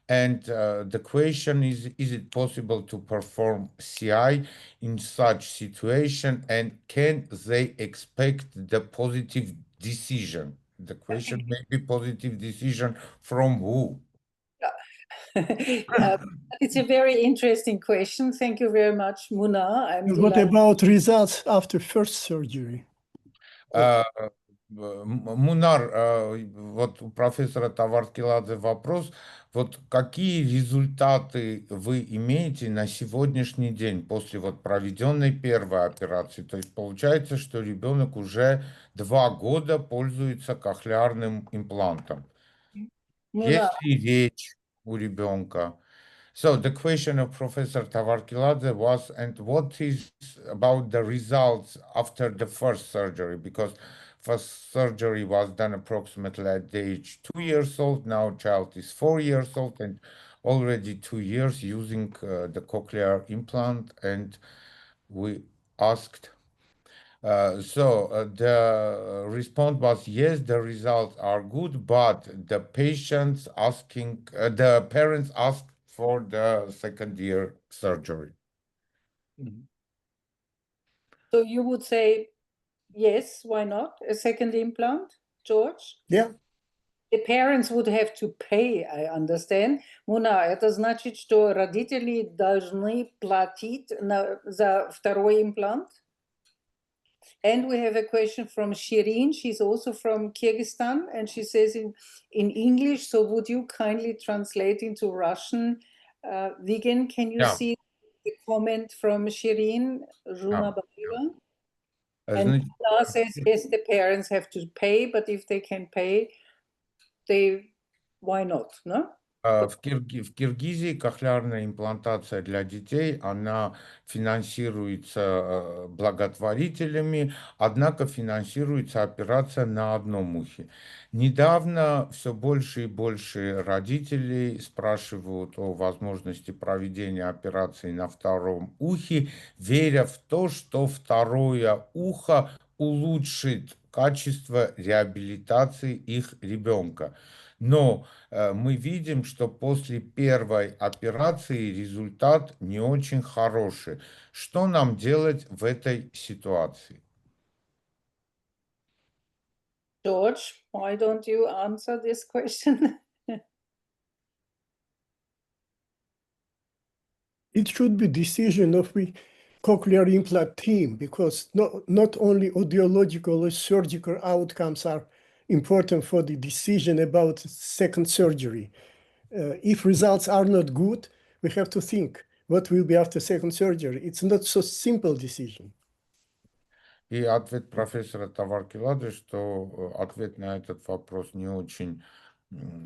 And the question is it possible to perform CI in such situation, and can they expect the positive decision? The question may be positive decision from who? It's a very interesting question. Thank you very much, Muna. I'm What delighted. about results after first surgery? Мунар, вот у профессора Таваркиладзе вопрос, вот какие результаты вы имеете на сегодняшний день после вот проведенной первой операции? То есть получается, что ребенок уже 2 года пользуется кохлеарным имплантом. Есть ли речь у ребенка? So the question of Professor Tavarkiladze was, and what is about the results after the first surgery? Because first surgery was done approximately at the age 2 years old. Now child is 4 years old and already 2 years using the cochlear implant. And we asked, the response was yes, the results are good, but the patients asking, the parents asked for the second-year surgery. So you would say, yes, why not? A second implant, George? Yeah. The parents would have to pay, I understand. Муна, это значит, что родители должны платить за второй имплант? And we have a question from Shirin. She's also from Kyrgyzstan, and she says in English, so would you kindly translate into Russian? Vigen, can you see the comment from Shirin Runabayeva? And Muna says, yes, the parents have to pay, but if they can pay, why not, no? В Киргизии кохлеарная имплантация для детей, она финансируется благотворителями, однако финансируется операция на одном ухе. Недавно все больше и больше родителей спрашивают о возможности проведения операции на втором ухе, веря в то, что второе ухо улучшит качество реабилитации их ребенка. Но мы видим, что после первой операции результат не очень хороший. Что нам делать в этой ситуации? George, why don't you answer this question? It should be decision of cochlear implant team, because not only audiological or surgical outcomes are important for the decision about second surgery. If results are not good, we have to think what will be after second surgery. It's not so simple decision. И ответ профессора Таваркилады, что ответ на этот вопрос не очень,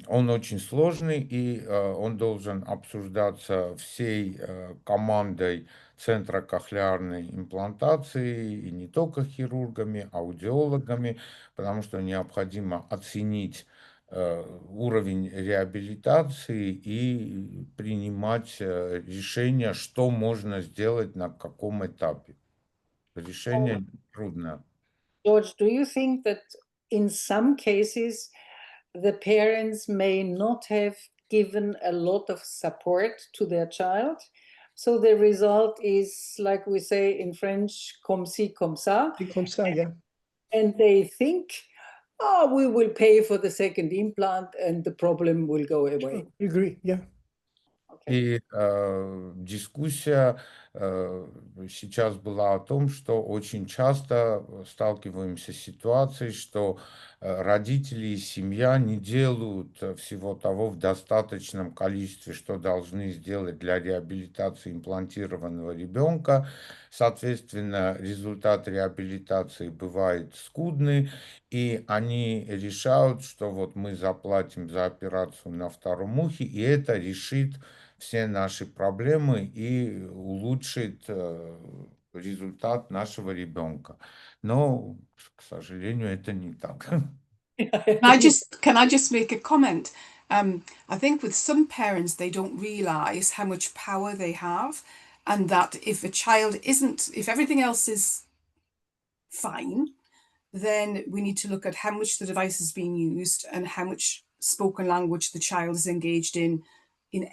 он очень сложный, и он должен обсуждаться всей командой Центра кохлеарной имплантации, и не только хирургами, аудиологами, потому что необходимо оценить уровень реабилитации и принимать решение, что можно сделать на каком этапе. Решение трудно. George, do you think that in some cases the parents may not have given a lot of support to their child? So the result is, like we say in French, comme ci, comme ça. Comme ça, yeah. And they think, oh, we will pay for the second implant and the problem will go away. Agree, yeah. И дискуссия сейчас была о том, что очень часто сталкиваемся с ситуацией, что родители и семья не делают всего того в достаточном количестве, что должны сделать для реабилитации имплантированного ребенка. Соответственно, результат реабилитации бывает скудный, и они решают, что вот мы заплатим за операцию на втором ухе, и это решит все наши проблемы и улучшит результат нашего ребенка. Но, к сожалению, это не так. Can I just make a comment? I think with some parents, they don't realise how much power they have, and that if a child if everything else is fine, then we need to look at how much the device is being used and how much spoken language the child is engaged in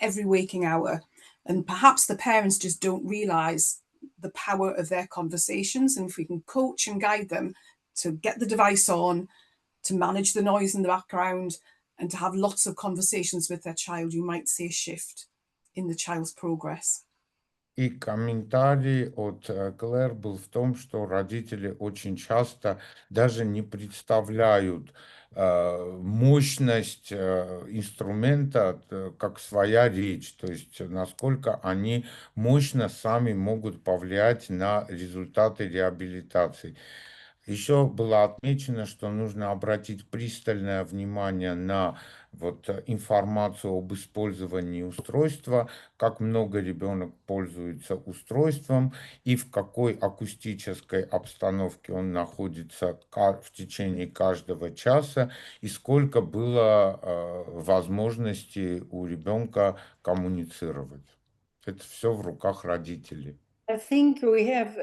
every waking hour. And perhaps the parents just don't realise the power of their conversations. And if we can coach and guide them to get the device on, to manage the noise in the background, and to have lots of conversations with their child, you might see a shift in the child's progress. И комментарий от Клэр был в том, что родители очень часто даже не представляют мощность инструмента как своя речь, то есть насколько они мощно сами могут повлиять на результаты реабилитации. Еще было отмечено, что нужно обратить пристальное внимание на информацию об использовании устройства, как много ребенок пользуется устройством и в какой акустической обстановке он находится в течение каждого часа, и сколько было возможностей у ребенка коммуницировать. Это все в руках родителей. I think we have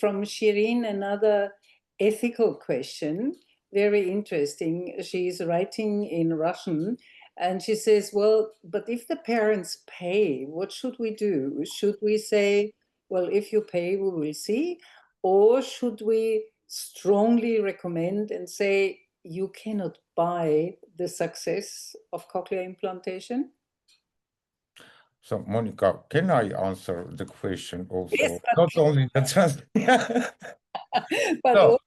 from Shirin another ethical question, very interesting. She's writing in Russian and she says, well, but if the parents pay, what should we do? Should we say, well, if you pay, we will see? Or should we strongly recommend and say, you cannot buy the success of cochlear implantation? So, Monica, can I answer the question also? Yes, Not only the translation. but So,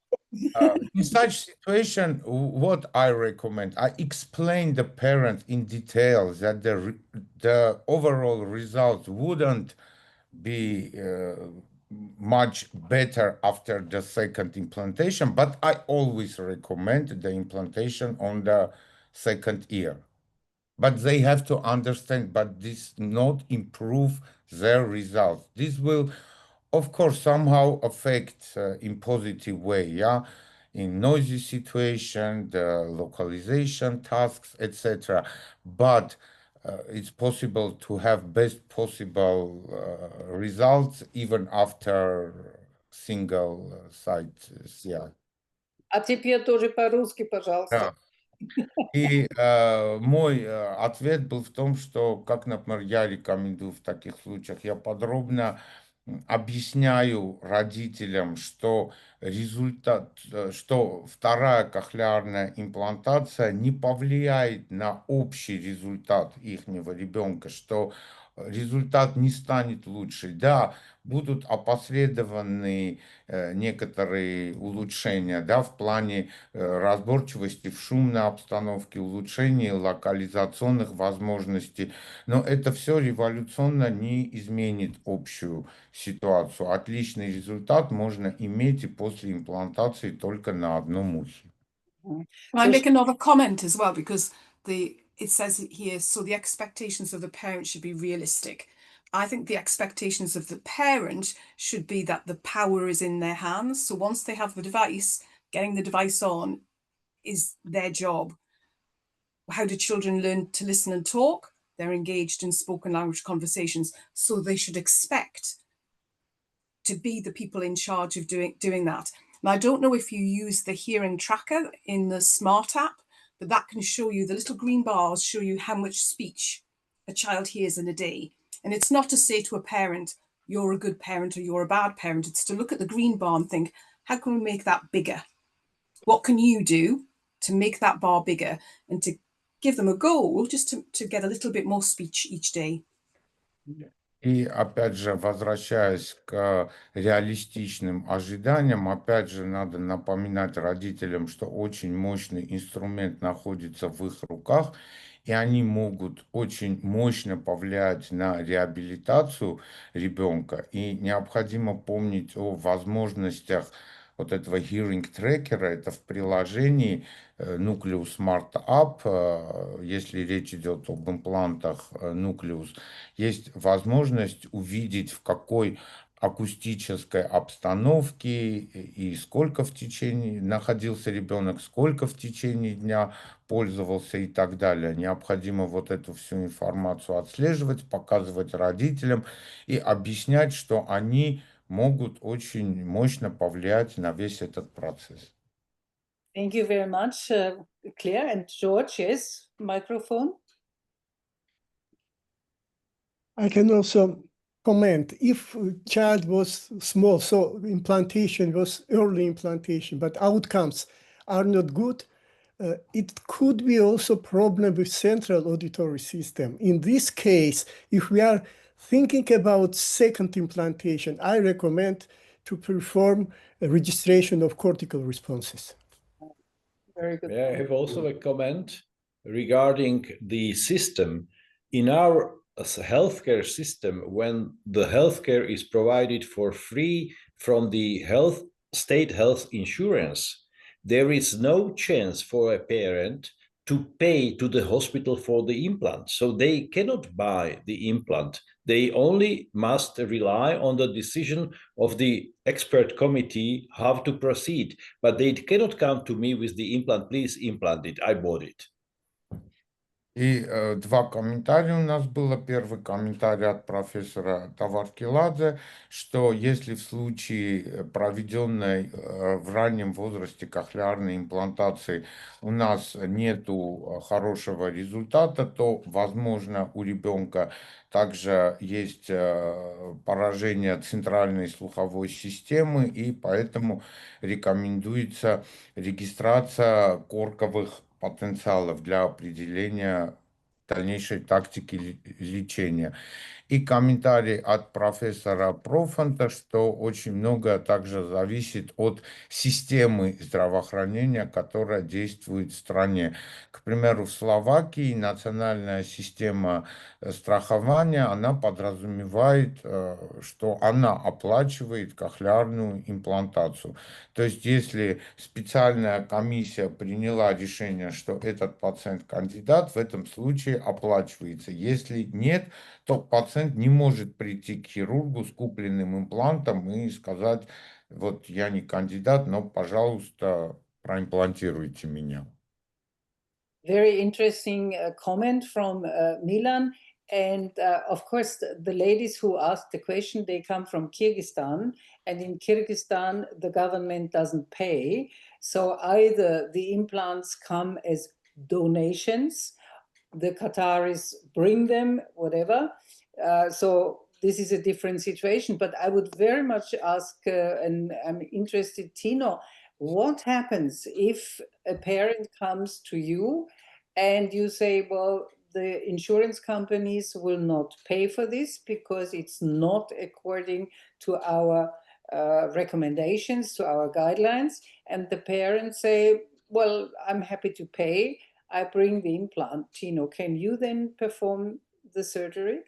in such situation, what I recommend, I explain the parent in detail that the overall result wouldn't be much better after the second implantation, but I always recommend the implantation on the second ear. But they have to understand, but this not improve their results. This will, of course, somehow affect in positive way, yeah, in noisy situation, the localization tasks, etc. But it's possible to have best possible results even after single site CI. А теперь тоже по-русски, пожалуйста. И мой ответ был в том, что, как, например, я рекомендую в таких случаях, я подробно объясняю родителям, что что вторая кохлеарная имплантация не повлияет на общий результат ихнего ребенка, что результат не станет лучше. Да, будут опосредованы некоторые улучшения, да, в плане разборчивости в шумной обстановке, улучшения локализационных возможностей. Но это все революционно не изменит общую ситуацию. Отличный результат можно иметь и после имплантации только на одном ухе. Can I make another comment as well? Because it says here, so the expectations of the parent should be realistic. I think the expectations of the parent should be that the power is in their hands. So once they have the device, getting the device on is their job. How do children learn to listen and talk? They're engaged in spoken language conversations. So they should expect to be the people in charge of doing that. And I don't know if you use the hearing tracker in the Smart app, but that can show you, the little green bars show you how much speech a child hears in a day. And it's not to say to a parent, you're a good parent or you're a bad parent. It's to look at the green bar and think, how can we make that bigger? What can you do to make that bar bigger and to give them a goal just to get a little bit more speech each day? И опять же, возвращаясь к реалистичным ожиданиям, опять же, надо напоминать родителям, что очень мощный инструмент находится в их руках, и они могут очень мощно повлиять на реабилитацию ребенка. И необходимо помнить о возможностях вот этого hearing tracker, это в приложении Nucleus Smart App, если речь идет об имплантах Nucleus, есть возможность увидеть, в какой акустической обстановке и сколько в течение находился ребенок, сколько в течение дня пользовался и так далее. Необходимо вот эту всю информацию отслеживать, показывать родителям и объяснять, что они могут очень мощно повлиять на весь этот процесс. Thank you very much, Claire. And George, yes, microphone. I can also comment, if a child was small, so implantation was early implantation, but outcomes are not good, it could be also problem with central auditory system. In this case, if we are thinking about second implantation, I recommend to perform a registration of cortical responses. Very good. I have also a comment regarding the system. In our healthcare system, when the healthcare is provided for free from the state health insurance, there is no chance for a parent to pay to the hospital for the implant. So they cannot buy the implant. They only must rely on the decision of the expert committee how to proceed. But they cannot come to me with the implant, please implant it, I bought it. И два комментария у нас было. Первый комментарий от профессора Таваркиладзе, что если в случае проведенной в раннем возрасте кохлеарной имплантации у нас нету хорошего результата, то, возможно, у ребенка также есть поражение центральной слуховой системы, и поэтому рекомендуется регистрация корковых потенциалов для определения дальнейшей тактики лечения. И комментарий от профессора Профанта, что очень много также зависит от системы здравоохранения, которая действует в стране. К примеру, в Словакии национальная система страхования, она подразумевает, что она оплачивает кохлеарную имплантацию. То есть, если специальная комиссия приняла решение, что этот пациент кандидат, в этом случае оплачивается. Если нет, то пациент не может прийти к хирургу с купленным имплантом и сказать, вот я не кандидат, но, пожалуйста, проимплантируйте меня. Very interesting comment from Milan. And of course, the ladies who asked the question, they come from Kyrgyzstan. And in Kyrgyzstan, the government doesn't pay. So either the implants come as donations, the Qataris bring them, whatever. So this is a different situation. But I would very much ask, and I'm interested, Tino, what happens if a parent comes to you and you say, well, the insurance companies will not pay for this because it's not according to our recommendations, to our guidelines, and the parents say, well, I'm happy to pay, I bring the implant. Tino, can you then perform the surgery?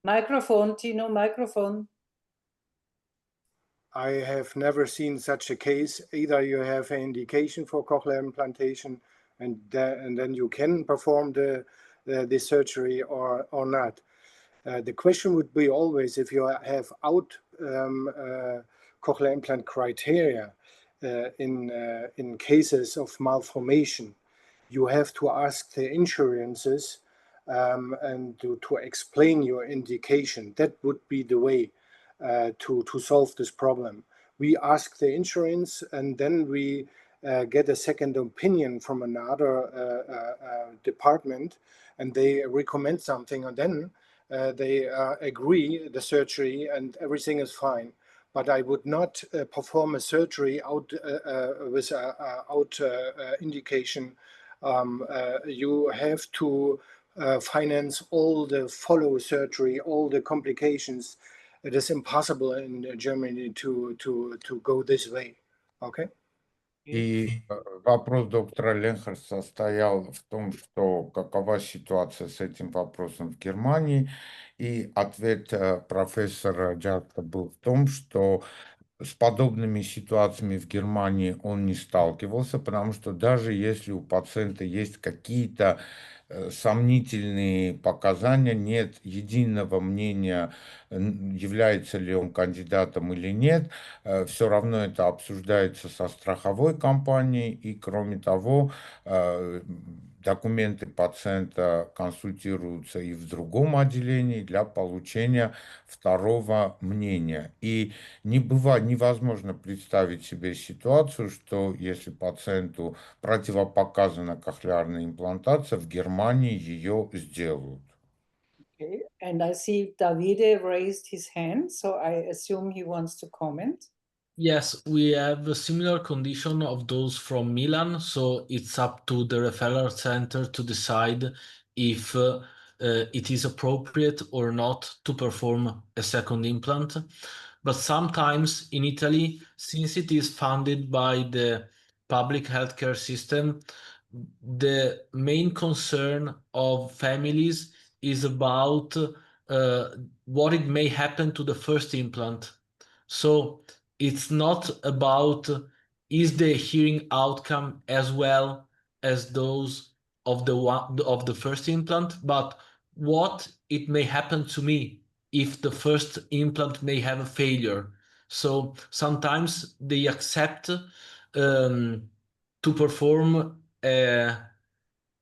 Microphone, Tino, microphone. I have never seen such a case. Either you have an indication for cochlear implantation and then you can perform the surgery or not. The question would be always, if you have cochlear implant criteria in cases of malformation, you have to ask the insurances and to explain your indication. That would be the way to solve this problem. We ask the insurance and then we get a second opinion from another department, and they recommend something, and then they agree the surgery and everything is fine. But I would not perform a surgery without indication. You have to finance all the follow surgery, all the complications. It is impossible in Germany to go this way. Okay. И вопрос доктора Ленхарта состоял в том, что какова ситуация с этим вопросом в Германии, и ответ профессора Джарта был в том, что с подобными ситуациями в Германии он не сталкивался, потому что даже если у пациента есть какие-то сомнительные показания, нет единого мнения, является ли он кандидатом или нет, все равно это обсуждается со страховой компанией, и кроме того, документы пациента консультируются и в другом отделении для получения второго мнения. И невозможно представить себе ситуацию, что если пациенту противопоказана кохлеарная имплантация, в Германии ее сделают. Okay. And I see Davide raised his hand, so I assume he wants to comment. Yes, we have a similar condition of those from Milan, so it's up to the referral center to decide if it is appropriate or not to perform a second implant. But sometimes in Italy, since it is funded by the public healthcare system, the main concern of families is about what it may happen to the first implant. So it's not about is the hearing outcome as well as those of the first implant, but what it may happen to me if the first implant may have a failure. So sometimes they accept to perform a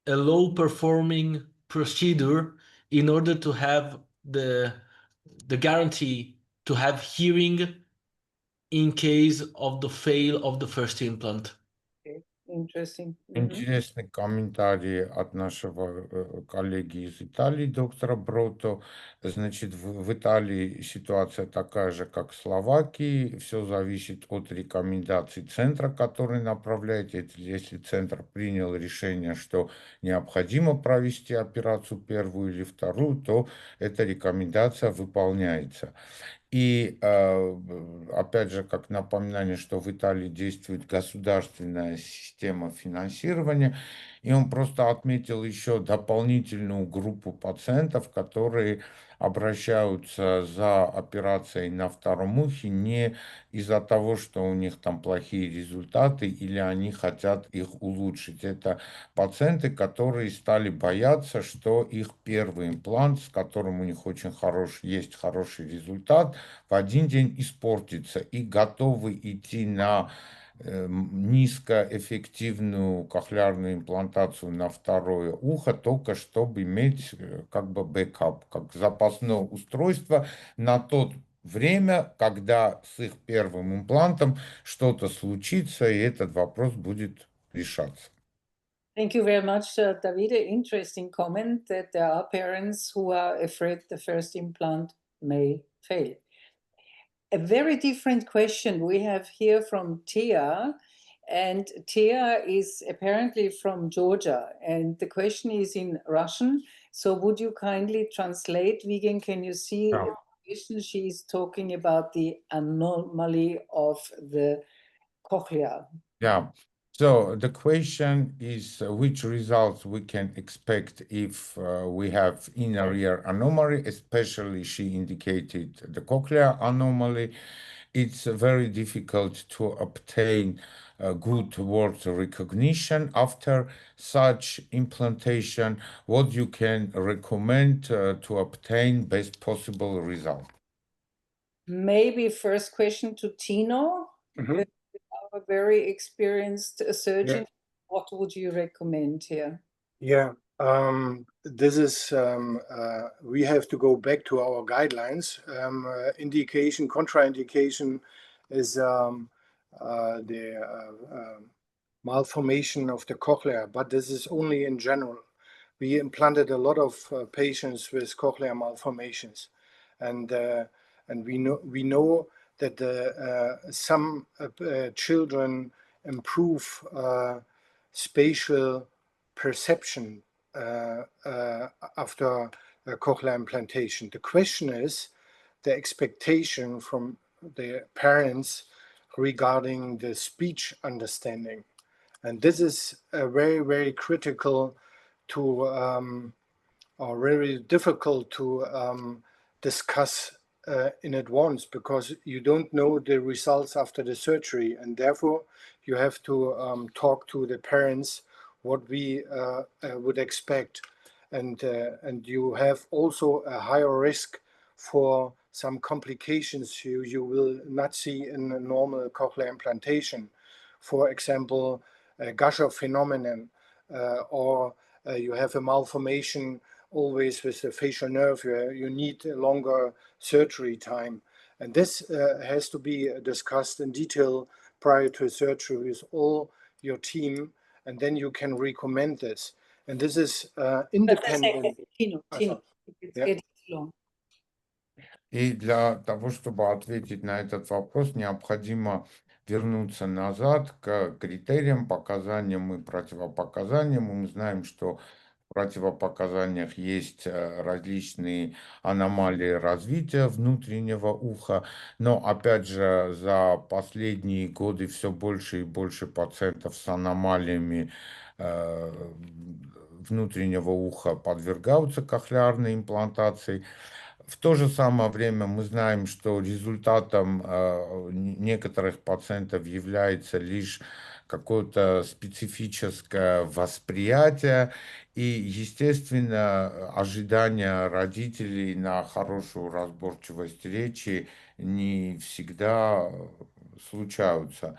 low performing procedure in order to have the guarantee to have hearing in case of the fail of the first implant. Okay. Interesting. Интересный комментарий от нашего коллеги из Италии, доктора Брото. Значит, в Италии ситуация такая же, как в Словакии. Все зависит от рекомендаций центра, который направляет. Если центр принял решение, что необходимо провести операцию первую или вторую, то эта рекомендация выполняется. И опять же, как напоминание, что в Италии действует государственная система финансирования, и он просто отметил еще дополнительную группу пациентов, которые обращаются за операцией на втором ухе не из-за того, что у них там плохие результаты или они хотят их улучшить. Это пациенты, которые стали бояться, что их первый имплант, с которым у них очень есть хороший результат, в один день испортится, и готовы идти на низкоэффективную кохлеарную имплантацию на второе ухо, только чтобы иметь как бы бэкап, как запасное устройство на тот время, когда с их первым имплантом что-то случится, и этот вопрос будет решаться. Thank you very much, Davide. Interesting comment that there are parents who are afraid the first implant may fail. A very different question we have here from Tia, and Tia is apparently from Georgia, and the question is in Russian. So would you kindly translate, Vigen? Can you see Yeah. the question? She's talking about the anomaly of the cochlea. Yeah. So the question is which results we can expect if we have inner ear anomaly, especially she indicated the cochlear anomaly. It's very difficult to obtain good word recognition after such implantation. What you can recommend to obtain best possible result? Maybe first question to Tino, our very experienced surgeon. What would you recommend here? Yeah, this is, we have to go back to our guidelines. Indication, contraindication is the malformation of the cochlea, but this is only in general. We implanted a lot of patients with cochlear malformations, and we know that some children improve spatial perception after cochlear implantation. The question is the expectation from the parents regarding the speech understanding. And this is very, very critical to, or very difficult to discuss in advance, because you don't know the results after the surgery, and therefore you have to talk to the parents what we would expect, and you have also a higher risk for some complications you will not see in a normal cochlear implantation. For example, a gusher phenomenon, or you have a malformation always with the facial nerve, you need a longer surgery time. And this has to be discussed in detail prior to surgery with all your team, and then you can recommend this. And this is independent. Tino, it's getting long. И для того, чтобы ответить на этот вопрос, необходимо вернуться назад к критериям, показаниям и противопоказаниям. Мы знаем, что в противопоказаниях есть различные аномалии развития внутреннего уха, но, опять же, за последние годы все больше и больше пациентов с аномалиями внутреннего уха подвергаются кохлеарной имплантации. В то же самое время мы знаем, что результатом некоторых пациентов является лишь какое-то специфическое восприятие и, естественно, ожидания родителей на хорошую разборчивость речи не всегда случаются.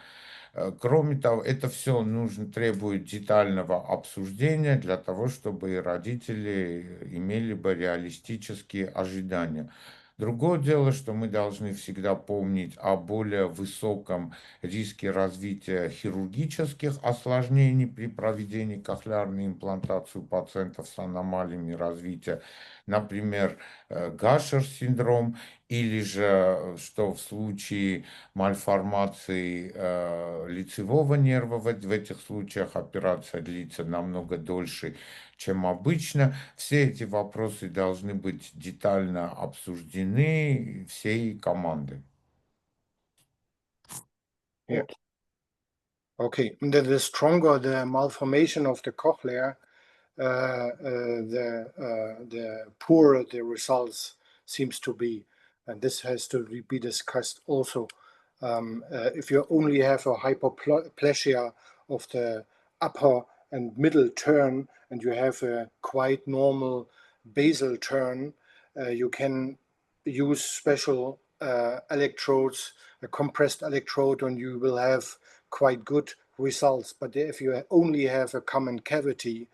Кроме того, это все требует детального обсуждения для того, чтобы родители имели бы реалистические ожидания. Другое дело, что мы должны всегда помнить о более высоком риске развития хирургических осложнений при проведении кохлеарной имплантации у пациентов с аномалиями развития, например, Гашер-синдром, или же, что в случае мальформации лицевого нерва, в этих случаях операция длится намного дольше, чем обычно. Все эти вопросы должны быть детально обсуждены всей командой. Yeah. Okay, the stronger the malformation of the cochlea, the poorer the results seems to be, and this has to be discussed also. If you only have a hypoplasia of the upper and middle turn, and you have a quite normal basal turn, you can use special electrodes, a compressed electrode, and you will have quite good results. But if you only have a common cavity,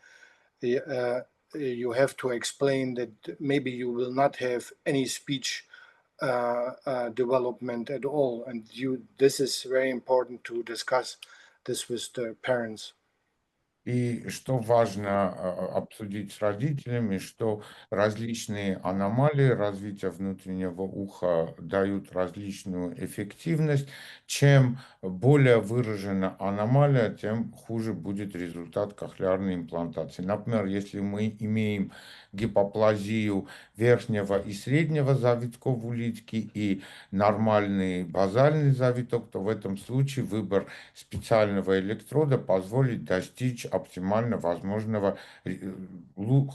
you have to explain that maybe you will not have any speech development at all, and this is very important to discuss this with the parents. И что важно обсудить с родителями, что различные аномалии развития внутреннего уха дают различную эффективность. Чем более выражена аномалия, тем хуже будет результат кохлеарной имплантации. Например, если мы имеем гипоплазию верхнего и среднего завитков улитки и нормальный базальный завиток, то в этом случае выбор специального электрода позволит достичь оптимально возможного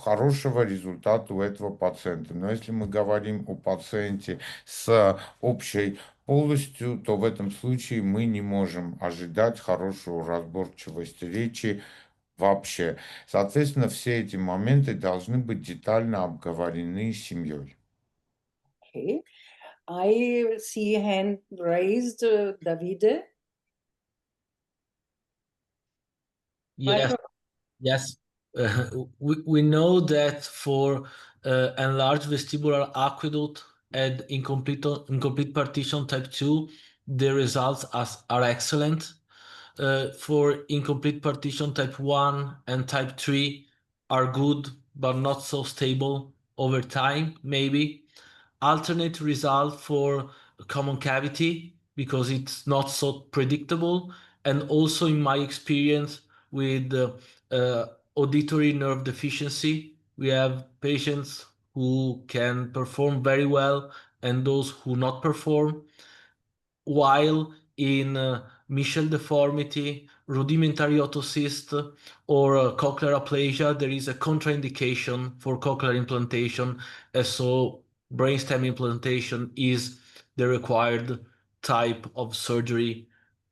хорошего результата у этого пациента. Но если мы говорим о пациенте с общей полостью, то в этом случае мы не можем ожидать хорошую разборчивость речи вообще. Соответственно, все эти моменты должны быть детально обговорены с семьей. Okay. I see hand raised, Davide. Yes, yes. We know that for enlarged vestibular aqueduct and incomplete partition type 2, the results are excellent. For incomplete partition type 1 and type 3 are good, but not so stable over time, maybe. Alternate result for common cavity because it's not so predictable. And also in my experience with auditory nerve deficiency, we have patients who can perform very well and those who not perform, while in Michel deformity, rudimentary otocyst, or cochlear aplasia, there is a contraindication for cochlear implantation, and so brainstem implantation is the required type of surgery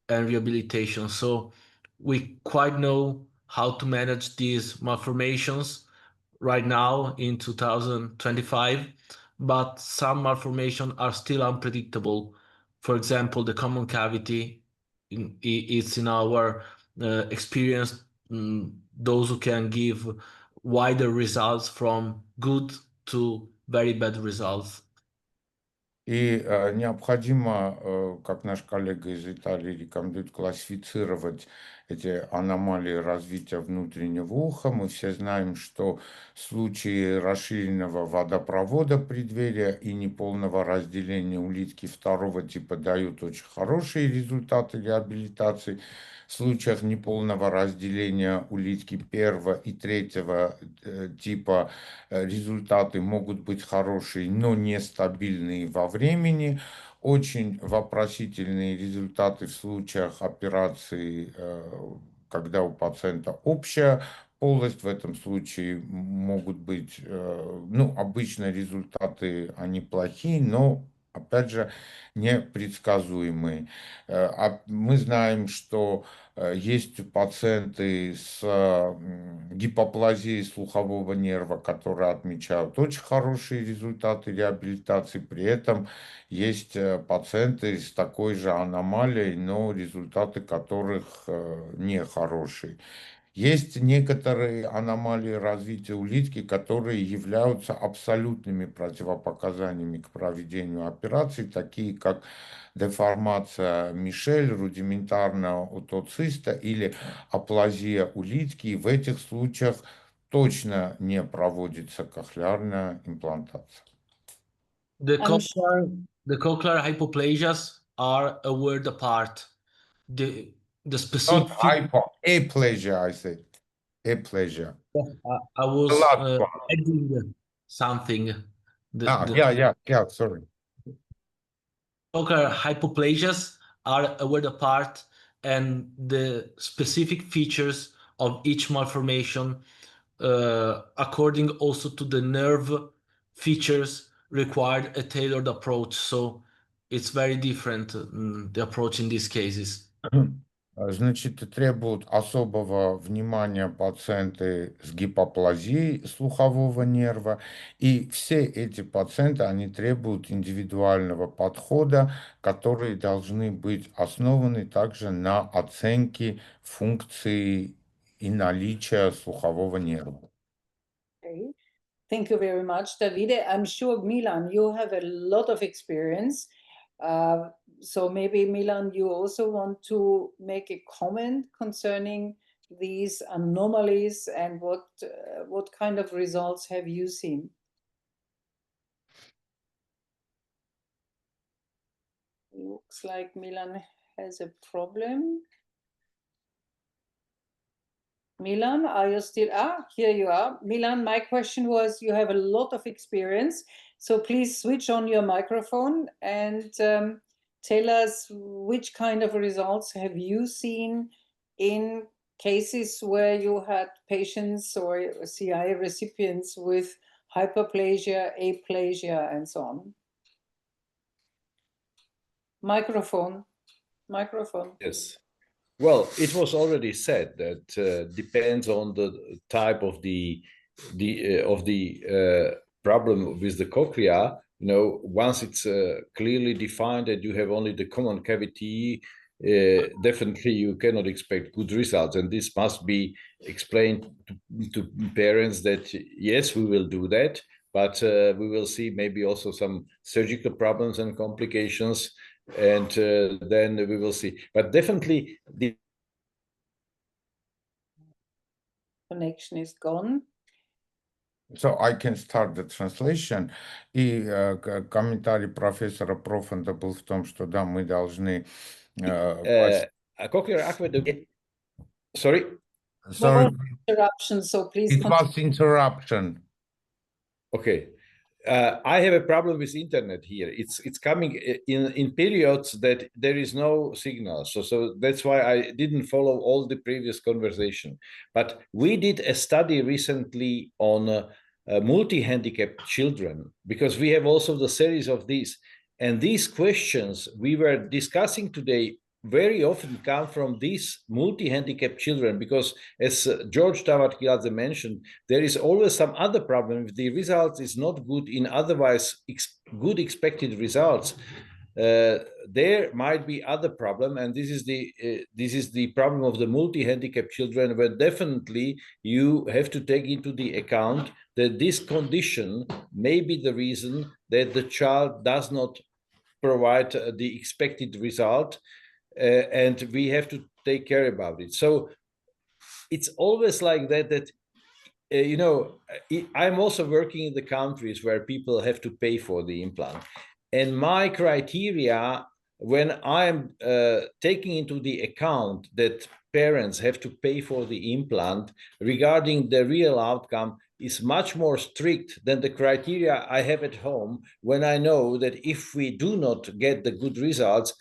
and rehabilitation. So we quite know how to manage these malformations right now in 2025, but some malformations are still unpredictable. For example, the common cavity, it's in our experience, those who can give wider results from good to very bad results. И необходимо, как наш коллега из Италии рекомендует, классифицировать эти аномалии развития внутреннего уха. Мы все знаем, что случаи расширенного водопровода преддверия и неполного разделения улитки второго типа дают очень хорошие результаты реабилитации. В случаях неполного разделения улитки первого и третьего типа результаты могут быть хорошие, но нестабильные во времени. Очень вопросительные результаты в случаях операции, когда у пациента общая полость. В этом случае могут быть, ну, обычно результаты, они плохие, но опять же, непредсказуемые. Мы знаем, что есть пациенты с гипоплазией слухового нерва, которые отмечают очень хорошие результаты реабилитации. При этом есть пациенты с такой же аномалией, но результаты которых нехорошие. Есть некоторые аномалии развития улитки, которые являются абсолютными противопоказаниями к проведению операций, такие как деформация Мишель, рудиментарного отоциста или аплазия улитки. И в этих случаях точно не проводится кохлеарная имплантация. The cochlear hypoplasias are a word apart. The Not specific aplasia, I said. Aplasia. I was adding something. Yeah, sorry. Cochlear hypoplasias are a word apart, and the specific features of each malformation, according also to the nerve features, required a tailored approach. So it's very different, the approach in these cases. Значит, требуют особого внимания пациенты с гипоплазией слухового нерва. И все эти пациенты, они требуют индивидуального подхода, которые должны быть основаны также на оценке функции и наличия слухового нерва. Okay. Thank you very much, Davide. I'm sure, Milan, you have a lot of experience. So maybe, Milan, you also want to make a comment concerning these anomalies and what kind of results have you seen? Looks like Milan has a problem. Milan, are you still? Here you are. Milan, my question was, you have a lot of experience, so please switch on your microphone and tell us which kind of results have you seen in cases where you had patients or CI recipients with hyperplasia, aplasia, and so on. Microphone. Yes. Well, it was already said that depends on the type of the problem with the cochlea. You know, once it's clearly defined that you have only the common cavity, definitely you cannot expect good results, and this must be explained to parents that yes, we will do that, but we will see maybe also some surgical problems and complications. And then we will see. But definitely the connection is gone. So I can start the translation. И комментарий профессора Профанда был в том, что да, мы должны... Sorry? Sorry. Interruption, so please it was interruption. Okay. I have a problem with internet here. It's coming in periods that there is no signal. So that's why I didn't follow all the previous conversation. But we did a study recently on multi-handicapped children, because we have also the series of these. And these questions we were discussing today very often come from these multi-handicapped children, because as George Tavarkiladze mentioned, there is always some other problem. If the result is not good in otherwise good expected results, there might be other problem, and this is the problem of the multi-handicapped children, where definitely you have to take into the account that this condition may be the reason that the child does not provide the expected result. And we have to take care about it. So it's always like that, you know, I'm also working in the countries where people have to pay for the implant. And my criteria, when I'm taking into the account that parents have to pay for the implant regarding the real outcome, is much more strict than the criteria I have at home, when I know that if we do not get the good results,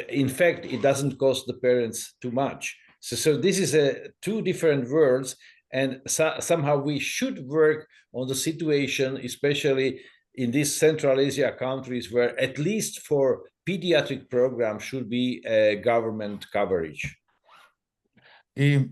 in fact, it doesn't cost the parents too much. So this is two different worlds, and somehow we should work on the situation, especially in these Central Asia countries, where at least for pediatric programs should be government coverage. И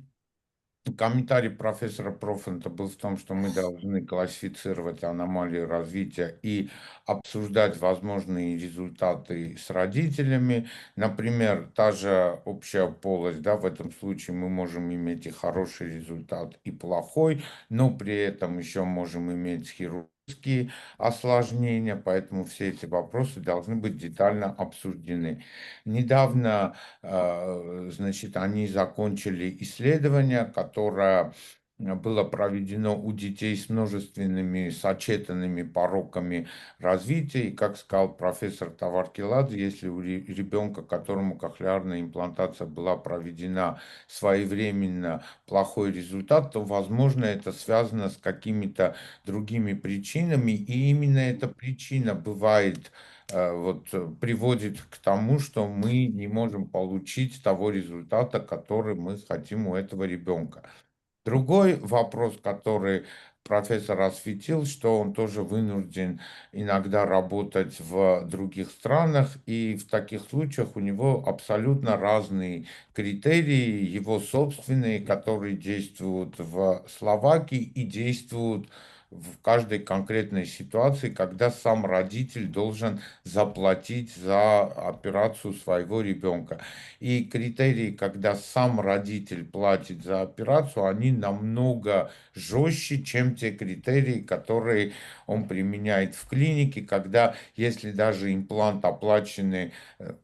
комментарий профессора Профанта был в том, что мы должны классифицировать аномалии развития и обсуждать возможные результаты с родителями. Например, та же общая полость, да, в этом случае мы можем иметь и хороший результат, и плохой, но при этом еще можем иметь хирургические осложнения, поэтому все эти вопросы должны быть детально обсуждены. Недавно, значит, они закончили исследование, которое было проведено у детей с множественными сочетанными пороками развития. И, как сказал профессор Таваркиладзе, если у ребенка, которому кохлеарная имплантация была проведена своевременно, плохой результат, то, возможно, это связано с какими-то другими причинами. И именно эта причина бывает, вот, приводит к тому, что мы не можем получить того результата, который мы хотим у этого ребенка. Другой вопрос, который профессор осветил, что он тоже вынужден иногда работать в других странах, и в таких случаях у него абсолютно разные критерии, его собственные, которые действуют в Словакии и действуют в каждой конкретной ситуации, когда сам родитель должен заплатить за операцию своего ребенка. И критерии, когда сам родитель платит за операцию, они намного жестче, чем те критерии, которые он применяет в клинике, когда, если даже имплант, оплаченный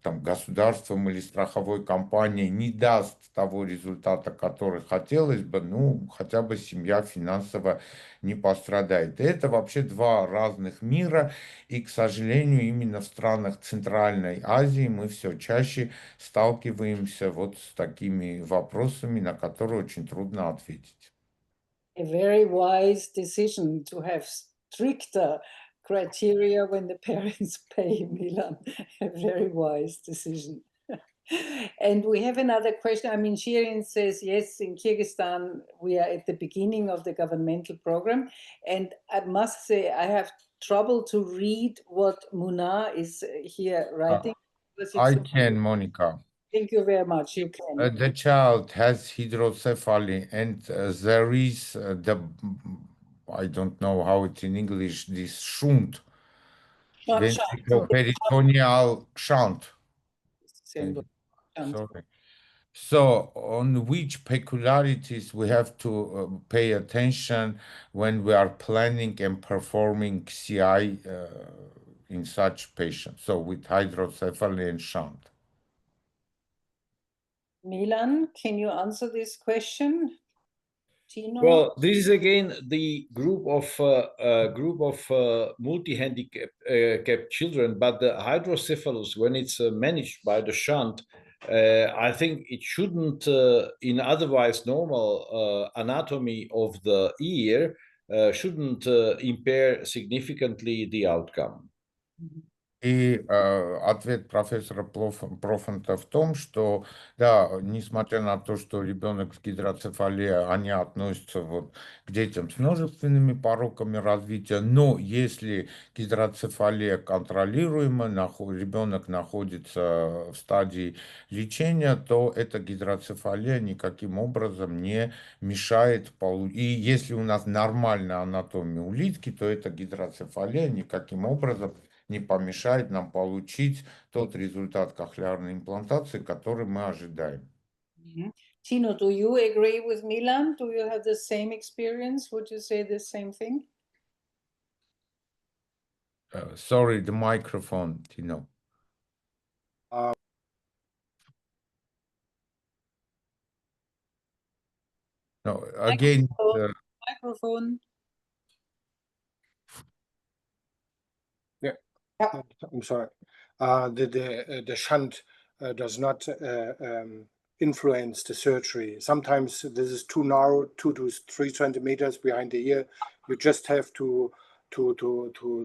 там, государством или страховой компанией, не даст того результата, который хотелось бы, ну, хотя бы семья финансово не пострадает. страдает. И это вообще два разных мира, и, к сожалению, именно в странах Центральной Азии мы все чаще сталкиваемся вот с такими вопросами, на которые очень трудно ответить. A very wise decision to have stricter criteria when the parents pay, Milan. A very wise decision. And we have another question. I mean, Shirin says, yes, in Kyrgyzstan, we are at the beginning of the governmental program. And I must say, I have trouble to read what Muna is here writing. I can, Monica. Thank you very much. You can. The child has hydrocephaly, and there is I don't know how it's in English, this shunt, ventriculoperitoneal shunt. Symbol. Sorry. So, on which peculiarities we have to pay attention when we are planning and performing CI in such patients, so with hydrocephaly and shunt? Milan, can you answer this question? Tino? Well, this is again the group of multi-handicapped children, but the hydrocephalus, when it's managed by the shunt, I think it shouldn't, in otherwise normal anatomy of the ear, shouldn't impair significantly the outcome. И ответ профессора Профанта в том, что, да, несмотря на то, что ребенок с гидроцефалией, они относятся вот к детям с множественными пороками развития, но если гидроцефалия контролируема, ребенок находится в стадии лечения, то эта гидроцефалия никаким образом не мешает. И если у нас нормальная анатомия улитки, то эта гидроцефалия никаким образом не помешает нам получить тот результат кохлеарной имплантации, который мы ожидаем. Tino, do you agree with Milan? Do you have the same experience? Would you say the same thing? Sorry, the microphone, Tino. No, again, microphone. Yeah, I'm sorry. The shunt does not influence the surgery. Sometimes this is too narrow, 2 to 3 centimeters behind the ear. You just have to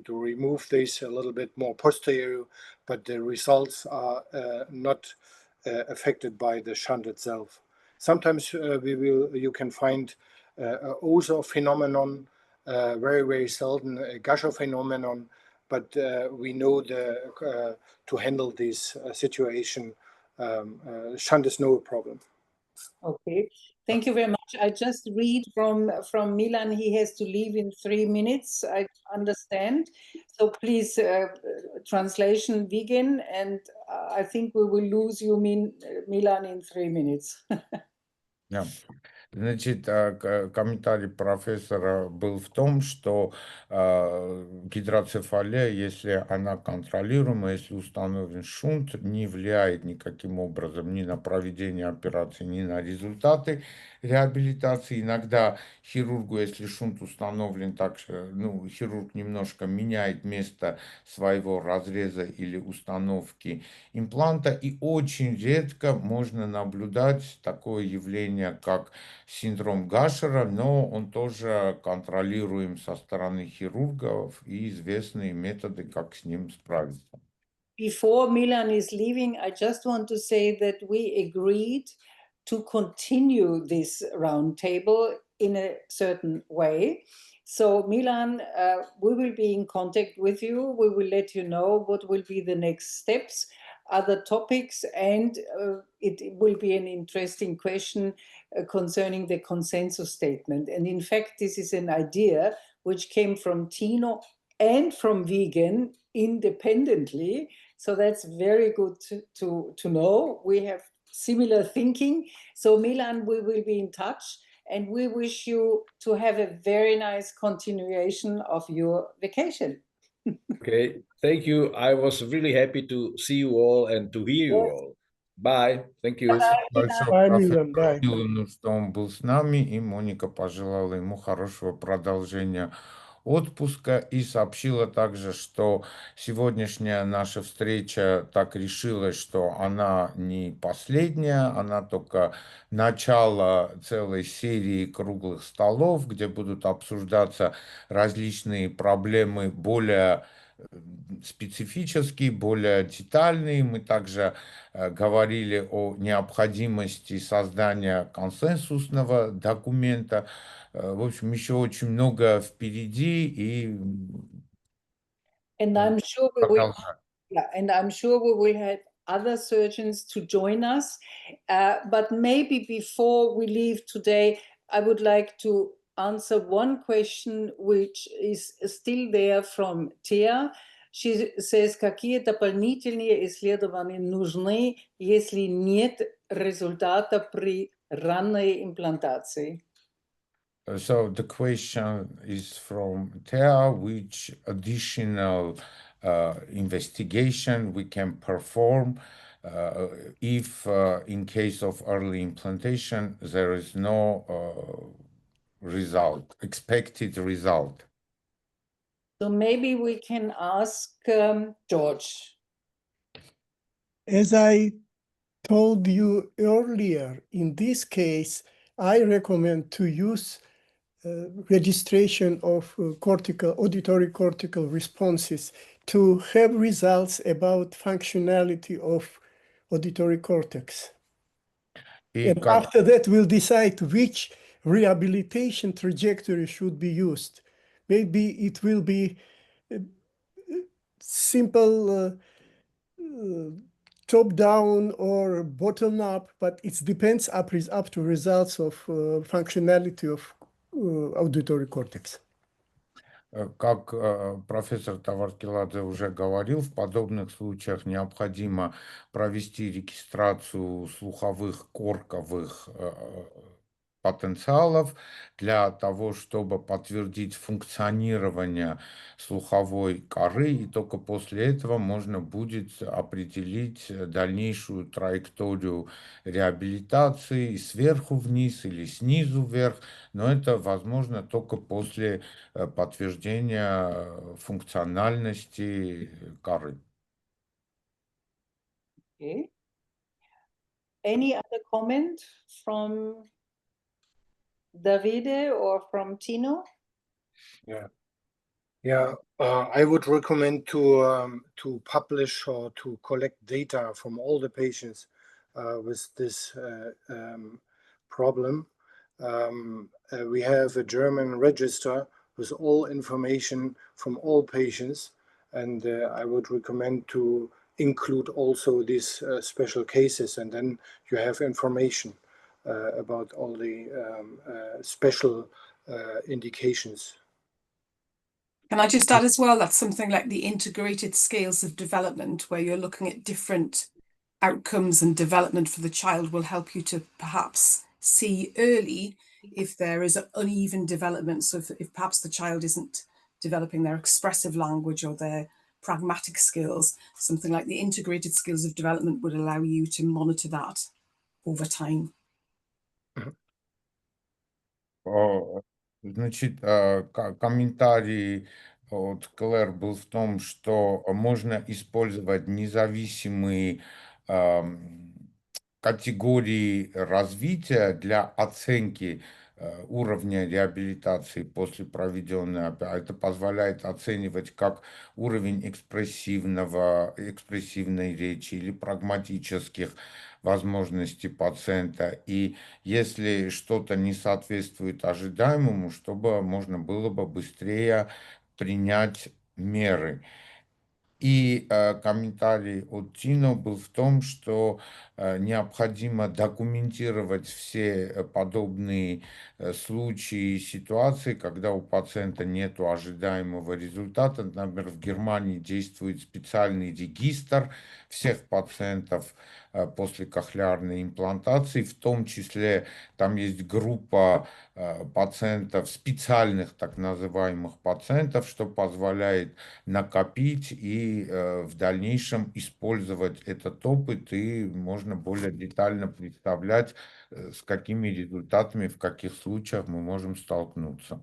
remove this a little bit more posterior, but the results are not affected by the shunt itself. Sometimes you can find also phenomenon, very seldom a gusher phenomenon, but we know to handle this situation. Shunt is no problem. Okay, thank you very much. I just read from Milan. He has to leave in 3 minutes. I understand. So please, translation Vigen, and I think we will lose you, Milan, in 3 minutes. Yeah. Значит, комментарий профессора был в том, что гидроцефалия, если она контролируема, если установлен шунт, не влияет никаким образом ни на проведение операции, ни на результаты реабилитации. Иногда хирургу, если шунт установлен так, ну, хирург немножко меняет место своего разреза или установки импланта, и очень редко можно наблюдать такое явление, как синдром Гашера, но он тоже контролируем со стороны хирургов и известные методы, как с ним справиться. Before Milan is leaving, I just want to say that we agreed to continue this roundtable in a certain way. So Milan, we will be in contact with you. We will let you know what will be the next steps, other topics, and it will be an interesting question concerning the consensus statement. And in fact, this is an idea which came from Tino and from Vigen independently. So that's very good to know. We have similar thinking. So Milan, we will be in touch, and we wish you to have a very nice continuation of your vacation. Okay, thank you. I was really happy to see you all and to hear you all. Bye. Thank you. Bye, Milan. Bye. Что он был с нами, и Моника пожелала ему хорошего продолжения отпуска и сообщила также, что сегодняшняя наша встреча так решилась, что она не последняя, она только начало целой серии круглых столов, где будут обсуждаться различные проблемы более специфические, более детальные. Мы также говорили о необходимости создания консенсусного документа. В общем, еще очень много впереди и And I'm sure we will, продолжать. yeah, and I'm sure we will have other surgeons to join us. But maybe before we leave today, I would like to answer one question which is still there from Tia. She says, какие дополнительные исследования нужны, если нет результата при ранней имплантации? So the question is from Thea, which additional investigation we can perform if in case of early implantation there is no expected result. So maybe we can ask George. As I told you earlier, in this case, I recommend to use registration of auditory cortical responses to have results about functionality of auditory cortex. And after that, we'll decide which rehabilitation trajectory should be used. Maybe it will be simple top-down or bottom-up, but it depends up to results of functionality of auditory cortex. Как профессор Таваркеладзе уже говорил, в подобных случаях необходимо провести регистрацию слуховых корковых потенциалов для того, чтобы подтвердить функционирование слуховой коры, и только после этого можно будет определить дальнейшую траекторию реабилитации сверху вниз или снизу вверх, но это возможно только после подтверждения функциональности коры. Okay. Any other comment from Davide or from Tino? Yeah, I would recommend to publish or to collect data from all the patients with this problem. We have a German register with all information from all patients, and I would recommend to include also these special cases, and then you have information about all the special indications. Can I just add as well, that's something like the integrated scales of development, where you're looking at different outcomes and development for the child, will help you to perhaps see early if there is an uneven development. So if perhaps the child isn't developing their expressive language or their pragmatic skills, something like the integrated skills of development would allow you to monitor that over time. Значит, комментарий от Клэр был в том, что можно использовать независимые категории развития для оценки уровня реабилитации после проведенной операции. Это позволяет оценивать как уровень экспрессивной речи или прагматических возможностей пациента. И если что-то не соответствует ожидаемому, чтобы можно было бы быстрее принять меры. И комментарий от Тино был в том, что необходимо документировать все подобные случаи и ситуации, когда у пациента нет ожидаемого результата. Например, в Германии действует специальный регистр всех пациентов после кохлеарной имплантации, в том числе там есть группа пациентов, специальных так называемых пациентов, что позволяет накопить и в дальнейшем использовать этот опыт, и можно более детально представлять, с какими результатами, в каких случаях мы можем столкнуться.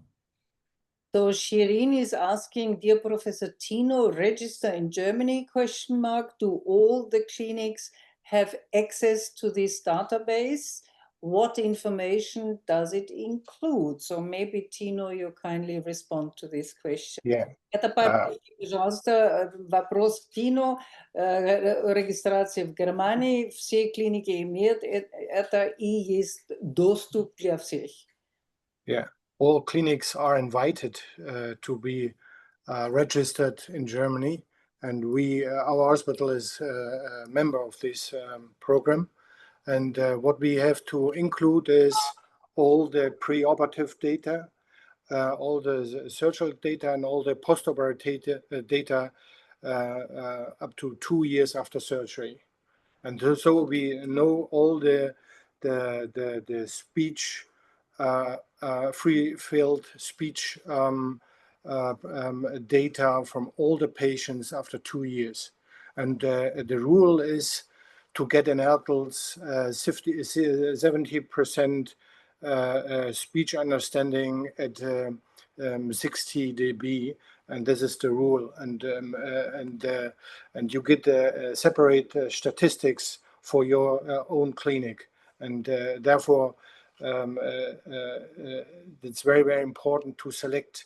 So Shirin is asking, dear Professor Tino, register in Germany, ? Do all the clinics have access to this database? What information does it include? So maybe Tino, you kindly respond to this question. Yeah. Это, пожалуйста, вопрос Тино. Регистрация в Германии, все клиники имеют это и есть доступ для всех. Yeah, all clinics are invited to be registered in Germany, and our hospital is a member of this program. And what we have to include is all the preoperative data, all the surgical data, and all the postoperative data up to 2 years after surgery. And so we know all the speech, free-field speech data from all the patients after 2 years. And the rule is to get in adults 70% speech understanding at 60 dB, and this is the rule. And you get separate statistics for your own clinic, and therefore it's very, very important to select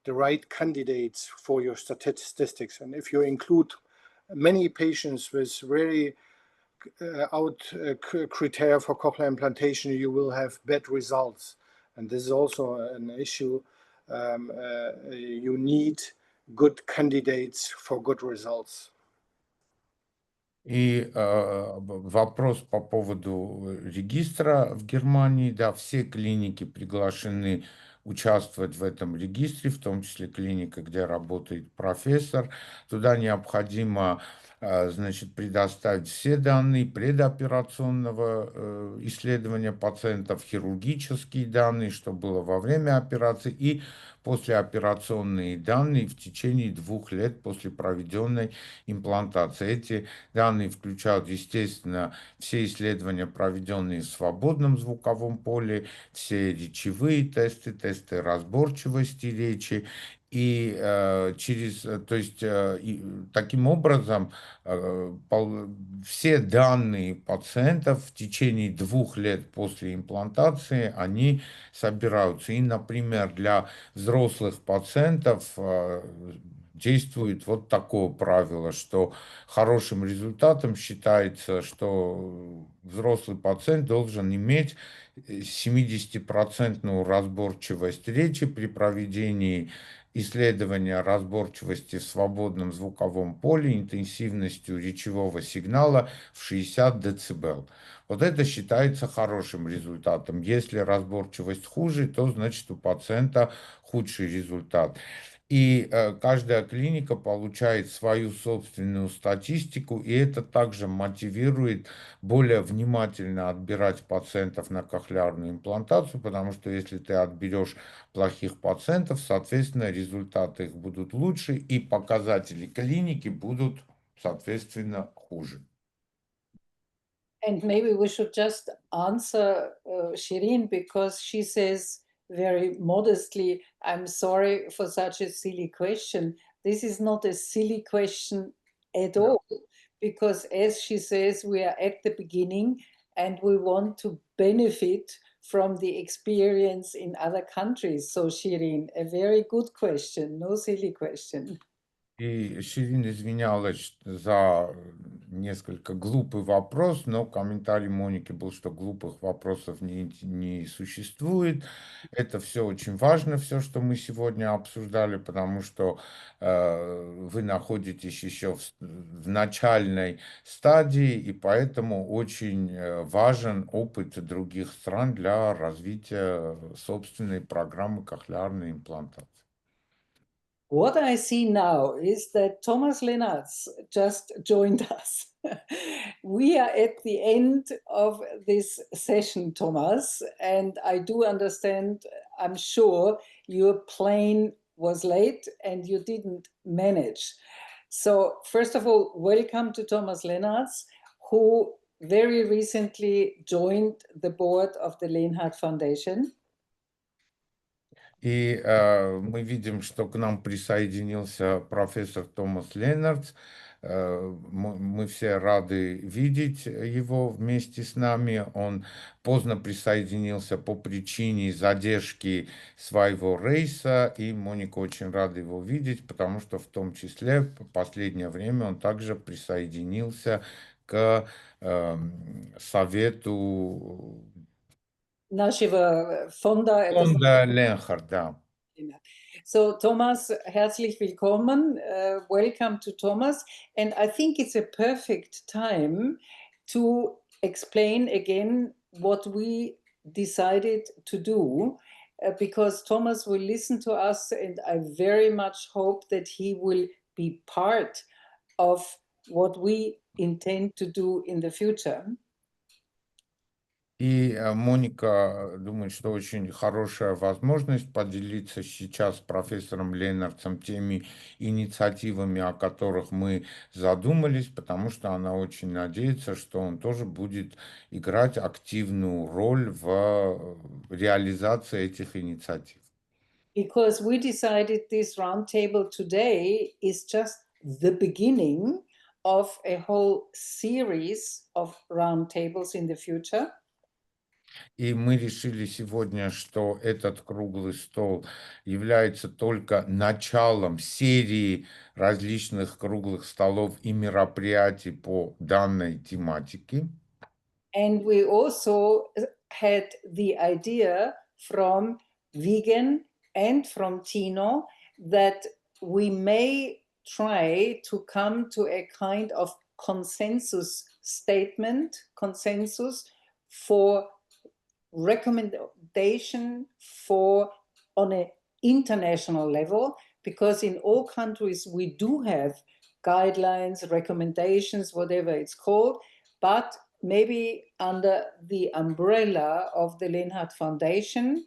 the right candidates for your statistics. And if you include many patients with very criteria for cochlear implantation, you will have bad results. And this is also an issue. You need good candidates for good results. И вопрос по поводу регистра в Германии. Да, все клиники приглашены участвовать в этом регистре, в том числе клиника, где работает профессор. Туда необходимо, значит, предоставить все данные предоперационного исследования пациентов, хирургические данные, что было во время операции, и послеоперационные данные в течение 2 лет после проведенной имплантации. Эти данные включают, естественно, все исследования, проведенные в свободном звуковом поле, все речевые тесты, тесты разборчивости речи. И таким образом все данные пациентов в течение 2 лет после имплантации, они собираются. И, например, для взрослых пациентов действует вот такое правило, что хорошим результатом считается, что взрослый пациент должен иметь 70% разборчивость речи при проведении исследования разборчивости в свободном звуковом поле интенсивностью речевого сигнала в 60 дБ. Вот это считается хорошим результатом. Если разборчивость хуже, то значит у пациента худший результат. И каждая клиника получает свою собственную статистику, и это также мотивирует более внимательно отбирать пациентов на кохлеарную имплантацию, потому что если ты отберешь плохих пациентов, соответственно, результаты их будут лучше, и показатели клиники будут, соответственно, хуже. And maybe we should just answer Shirin, because she says very modestly, I'm sorry for such a silly question. This is not a silly question at all, because as she says, we are at the beginning and we want to benefit from the experience in other countries. So Shirin, a very good question, no silly question. И Ширин извинялась за несколько глупый вопрос, но комментарий Моники был, что глупых вопросов не существует. Это все очень важно, все, что мы сегодня обсуждали, потому что вы находитесь еще в начальной стадии, и поэтому очень важен опыт других стран для развития собственной программы кохлеарной имплантации. What I see now is that Thomas Lehnhardt just joined us. We are at the end of this session, Thomas, and I do understand, I'm sure, your plane was late and you didn't manage. So first of all, welcome to Thomas Lehnhardt, who very recently joined the board of the Lehnhardt Foundation. И мы видим, что к нам присоединился профессор Томас Ленардс. Мы все рады видеть его вместе с нами. Он поздно присоединился по причине задержки своего рейса, и Моника очень рада его видеть, потому что в том числе в последнее время он также присоединился к совету нашего фонда. фонда Lehnhardt, да. So Thomas, herzlich willkommen. Welcome to Thomas. And I think it's a perfect time to explain again what we decided to do, because Thomas will listen to us, and I very much hope that he will be part of what we intend to do in the future. И Моника думает, что очень хорошая возможность поделиться сейчас с профессором Ленардсом теми инициативами, о которых мы задумались, потому что она очень надеется, что он тоже будет играть активную роль в реализации этих инициатив. Because we decided this roundtable today is just the beginning of a whole series of roundtables in the future. И мы решили сегодня, что этот круглый стол является только началом серии различных круглых столов и мероприятий по данной тематике. And we also had the idea from Vigen and from Tino that we may try to come to a kind of consensus statement, consensus for recommendation for on an international level, because in all countries we do have guidelines, recommendations, whatever it's called, but maybe under the umbrella of the Lehnhardt Foundation,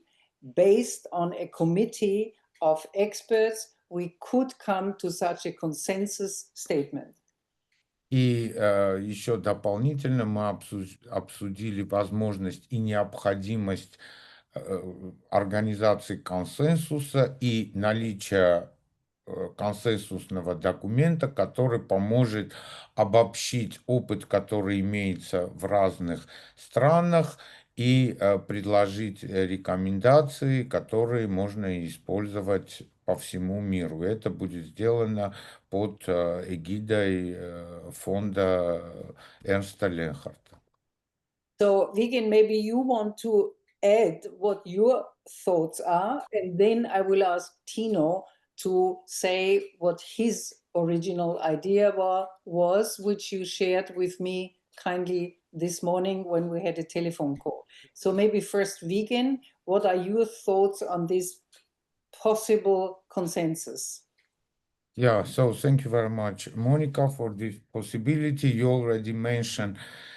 based on a committee of experts, we could come to such a consensus statement. И еще дополнительно мы обсудили возможность и необходимость организации консенсуса и наличия консенсусного документа, который поможет обобщить опыт, который имеется в разных странах, и предложить рекомендации, которые можно использовать по всему миру. Это будет сделано под эгидой фонда Эрнста Ленхарта. So, Vigen, maybe you want to add what your thoughts are, and then I will ask Tino to say what his original idea was, which you shared with me kindly this morning when we had a telephone call. So maybe first, Vigen, what are your thoughts on this possible consensus? Yeah, so thank you very much, Monica, for this possibility. You already mentioned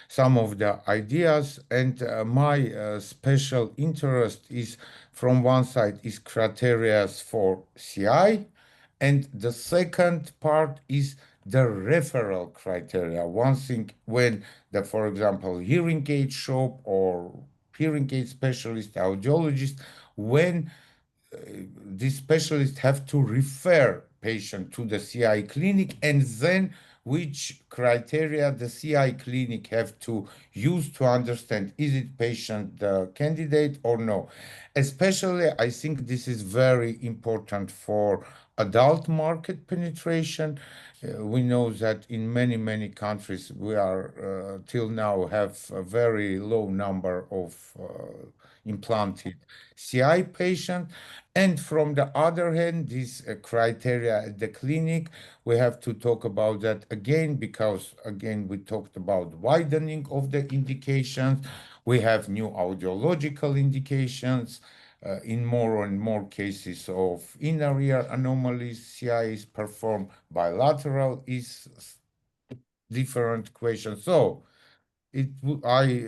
some of the ideas, and my special interest is, from one side, is criteria for CI, and the second part is the referral criteria. One thing, when the, for example, hearing aid shop or hearing aid specialist, audiologist, when these specialists have to refer patient to the CI clinic, and then which criteria the CI clinic have to use to understand is it patient candidate or no. Especially, I think this is very important for adult market penetration. We know that in many countries we are till now have a very low number of implanted CI patient. And from the other hand, these criteria at the clinic, we have to talk about that again, because again, we talked about widening of the indications. We have new audiological indications. In more and more cases of inner ear anomalies, CI is performed bilateral, is different question. So I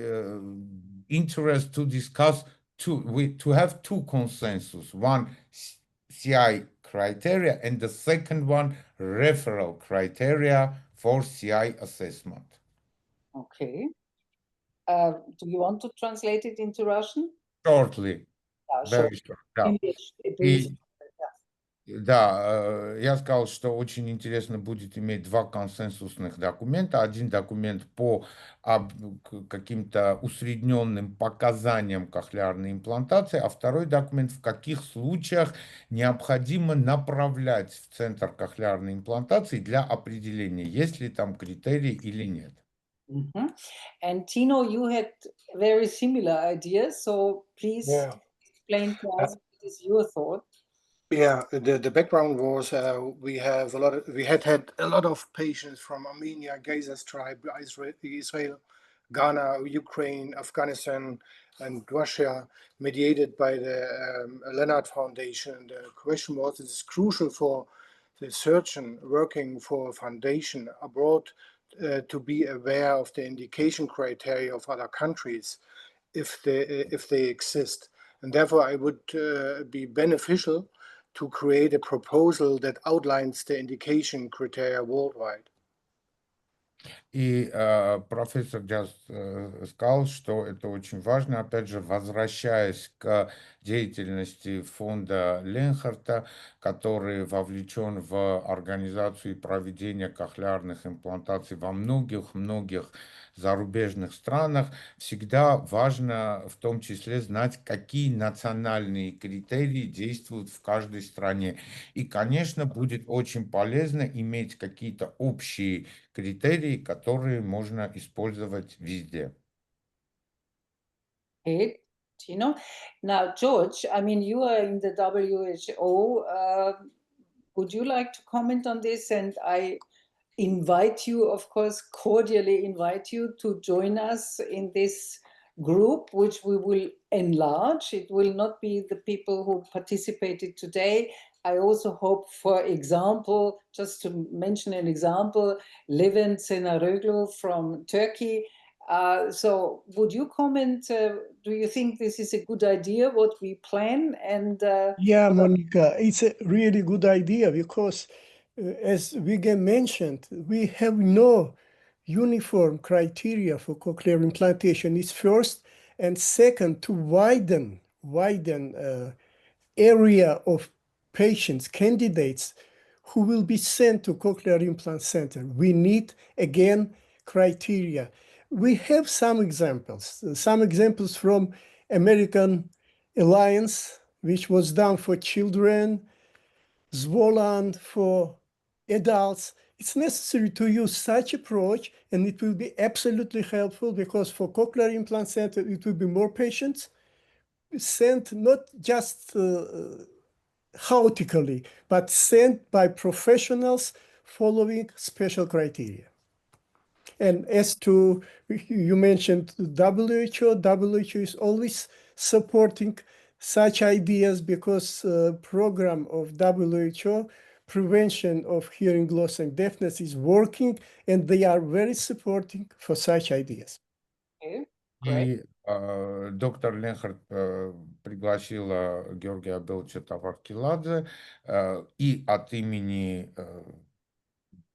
interest to discuss to have two consensus, one CI criteria and the second one referral criteria for CI assessment. Okay. Do you want to translate it into Russian? Shortly. Да, short Виктор, да. English, please. И да, я сказал, что очень интересно будет иметь два консенсусных документа. Один документ по каким-то усредненным показаниям кохлеарной имплантации, а второй документ, в каких случаях необходимо направлять в центр кохлеарной имплантации для определения, есть ли там критерии или нет. Mhm. And Tino, you had very similar ideas, so please Yeah. explain to us what is your thought. Yeah, the background was we had a lot of patients from Armenia, Gaza's tribe, Israel, Ghana, Ukraine, Afghanistan, and Russia, mediated by the Lehnhardt Foundation. The question was: it is crucial for the surgeon working for a foundation abroad to be aware of the indication criteria of other countries, if they exist, and therefore I would be beneficial to create a proposal that outlines the indication criteria worldwide. И профессор Джаз сказал, что это очень важно, опять же, возвращаясь к деятельности фонда Ленхарта, который вовлечен в организацию и проведение кохлеарных имплантаций во многих зарубежных странах, всегда важно в том числе знать, какие национальные критерии действуют в каждой стране. И, конечно, будет очень полезно иметь какие-то общие критерии, которые можно использовать везде. Okay, Tino. Now, George, I mean, you are in the WHO. Would you like to comment on this? And I invite you, of course, cordially invite you to join us in this group, which we will enlarge. It will not be the people who participated today. I also hope, for example, just to mention an example, Levent Senaroglu from Turkey. So would you comment, do you think this is a good idea, what we plan? And Yeah, Monica, it's a really good idea because, as Vigen mentioned, we have no uniform criteria for cochlear implantation. It's first, and second, to widen area of patients, candidates who will be sent to cochlear implant center. We need, again, criteria. We have some examples from American Alliance, which was done for children, Zwoland for adults. It's necessary to use such approach, and it will be absolutely helpful because for cochlear implant center, it will be more patients sent not just chaotically, but sent by professionals following special criteria. And as to, you mentioned WHO is always supporting such ideas because program of WHO, prevention of hearing loss and deafness, is working, and they are very supporting for such ideas. okay, great. И доктор Ленхард пригласила Георгия Абеловича Таваркиладзе и от имени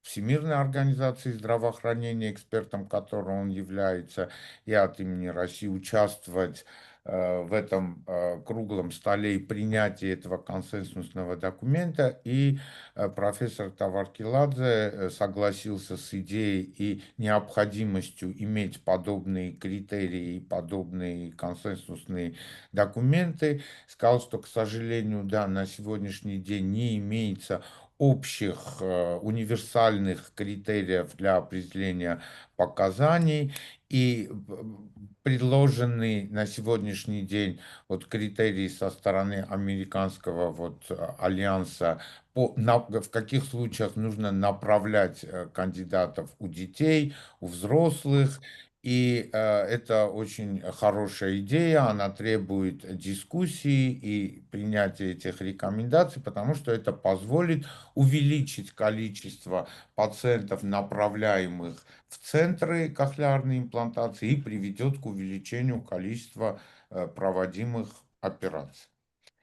Всемирной организации здравоохранения, экспертом которого он является, и от имени России участвовать в этом круглом столе и принятии этого консенсусного документа. И профессор Таваркиладзе согласился с идеей и необходимостью иметь подобные критерии и подобные консенсусные документы. Сказал, что, к сожалению, да, на сегодняшний день не имеется общих универсальных критериев для определения показаний, и предложенный на сегодняшний день вот критерии со стороны американского вот альянса в каких случаях нужно направлять кандидатов у детей, у взрослых. И это очень хорошая идея, она требует дискуссии и принятия этих рекомендаций, потому что это позволит увеличить количество пациентов, направляемых в центры кохлеарной имплантации, и приведет к увеличению количества проводимых операций.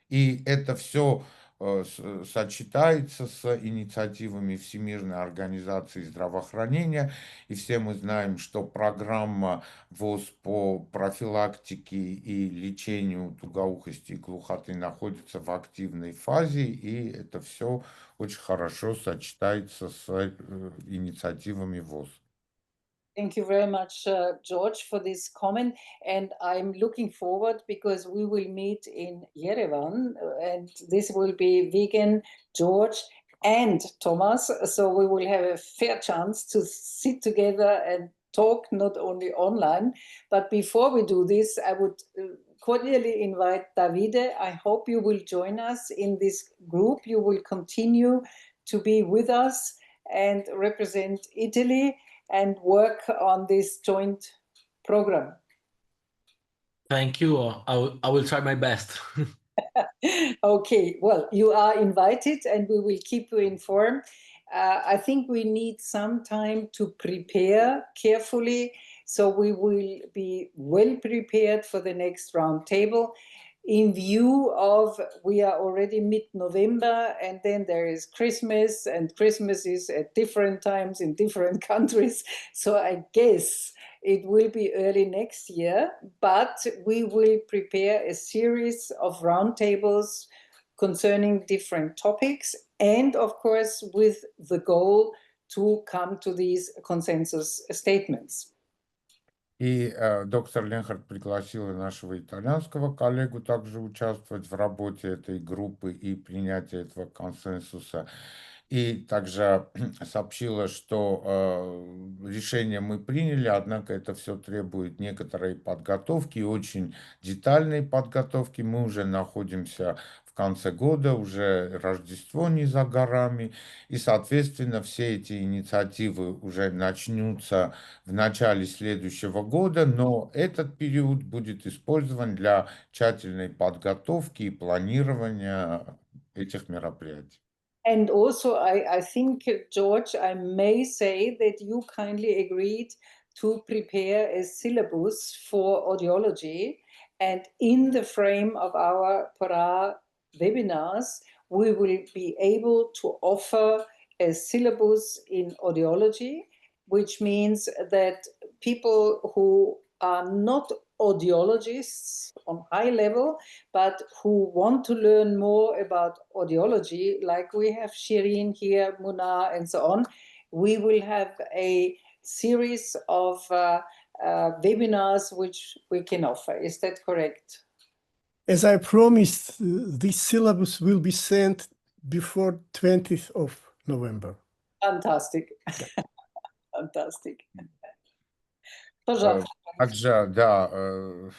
И это все сочетается с инициативами Всемирной организации здравоохранения. И все мы знаем, что программа ВОЗ по профилактике и лечению тугоухости и глухоты находится в активной фазе, и это все очень хорошо сочетается с инициативами ВОЗ. Thank you very much, George, for this comment. And I'm looking forward because we will meet in Yerevan, and this will be Vigen, George, and Thomas. So we will have a fair chance to sit together and talk not only online. But before we do this, I would cordially invite Davide. I hope you will join us in this group. You will continue to be with us and represent Italy and work on this joint program. Thank you. I will try my best. Okay, well, you are invited and we will keep you informed. I think we need some time to prepare carefully, so we will be well prepared for the next roundtable. In view of we are already mid-November, and then there is Christmas, and Christmas is at different times in different countries. So I guess it will be early next year, but we will prepare a series of roundtables concerning different topics, and of course with the goal to come to these consensus statements. И доктор Ленхард пригласил нашего итальянского коллегу также участвовать в работе этой группы и принятии этого консенсуса. И также сообщила, что решение мы приняли, однако это все требует некоторой подготовки, очень детальной подготовки. Мы уже находимся в конце года, уже Рождество не за горами, и, соответственно, все эти инициативы уже начнутся в начале следующего года, но этот период будет использован для тщательной подготовки и планирования этих мероприятий. And also, I think, George, I may say that you kindly agreed to prepare a syllabus for audiology. And in the frame of our PORA webinars, we will be able to offer a syllabus in audiology, which means that people who are not audiologists on high level, but who want to learn more about audiology, like we have Shirin here, Muna, and so on, we will have a series of webinars which we can offer. Is that correct? As I promised, this syllabus will be sent before 20th of November. Fantastic. Fantastic. Пожалуйста. Также, да,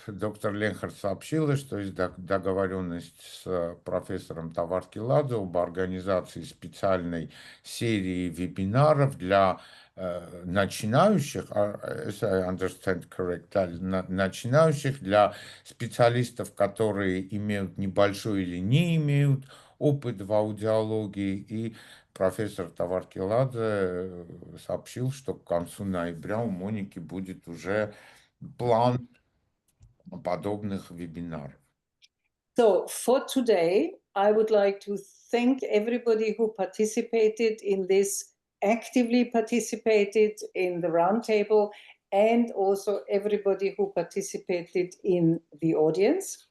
доктор Ленхард сообщила, что есть договоренность с профессором Таваркиладзе об организации специальной серии вебинаров для начинающих, as I understand correct, начинающих, для специалистов, которые имеют небольшой или не имеют опыт в аудиологии, и профессор Таваркиладзе сообщил, что к концу ноября у Моники будет уже план подобных вебинаров. So for today, I would like to thank everybody who participated in this, actively participated in the roundtable, and also everybody who participated in the audience.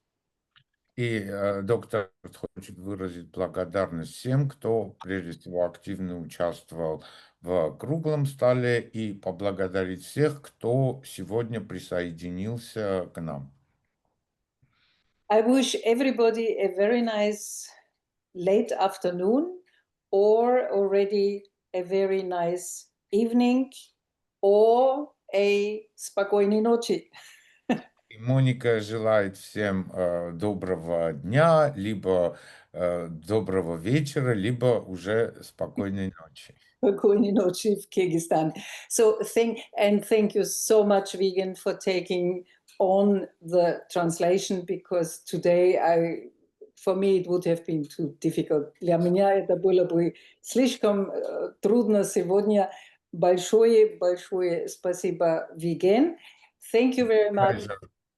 И доктор хочет выразить благодарность всем, кто прежде всего активно участвовал в круглом столе, и поблагодарить всех, кто сегодня присоединился к нам. I wish everybody a very nice late afternoon, or already a very nice evening, or a spokojnej noci. И Моника желает всем доброго дня, либо доброго вечера, либо уже спокойной ночи. Spokojnej noci в Kyrgyzstan. So thank you so much, Vigen, for taking on the translation, because today for me it would have been too difficult. Для меня это было бы слишком трудно сегодня. Большое спасибо, Vigen. Thank you very much.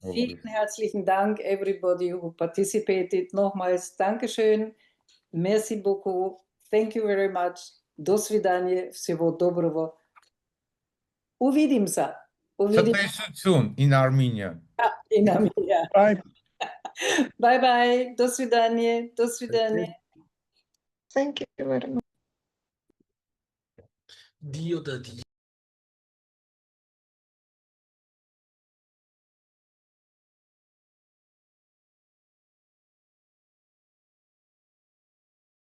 Vielen herzlichen Dank, everybody who participated. Nochmals Dankeschön. Merci beaucoup. Thank you very much. До свидания. Всего доброго. Увидимся. Soon in Armenia. In Armenia. Bye. Bye-bye. До свидания. До свидания. Thank you very much. Dio da Dio.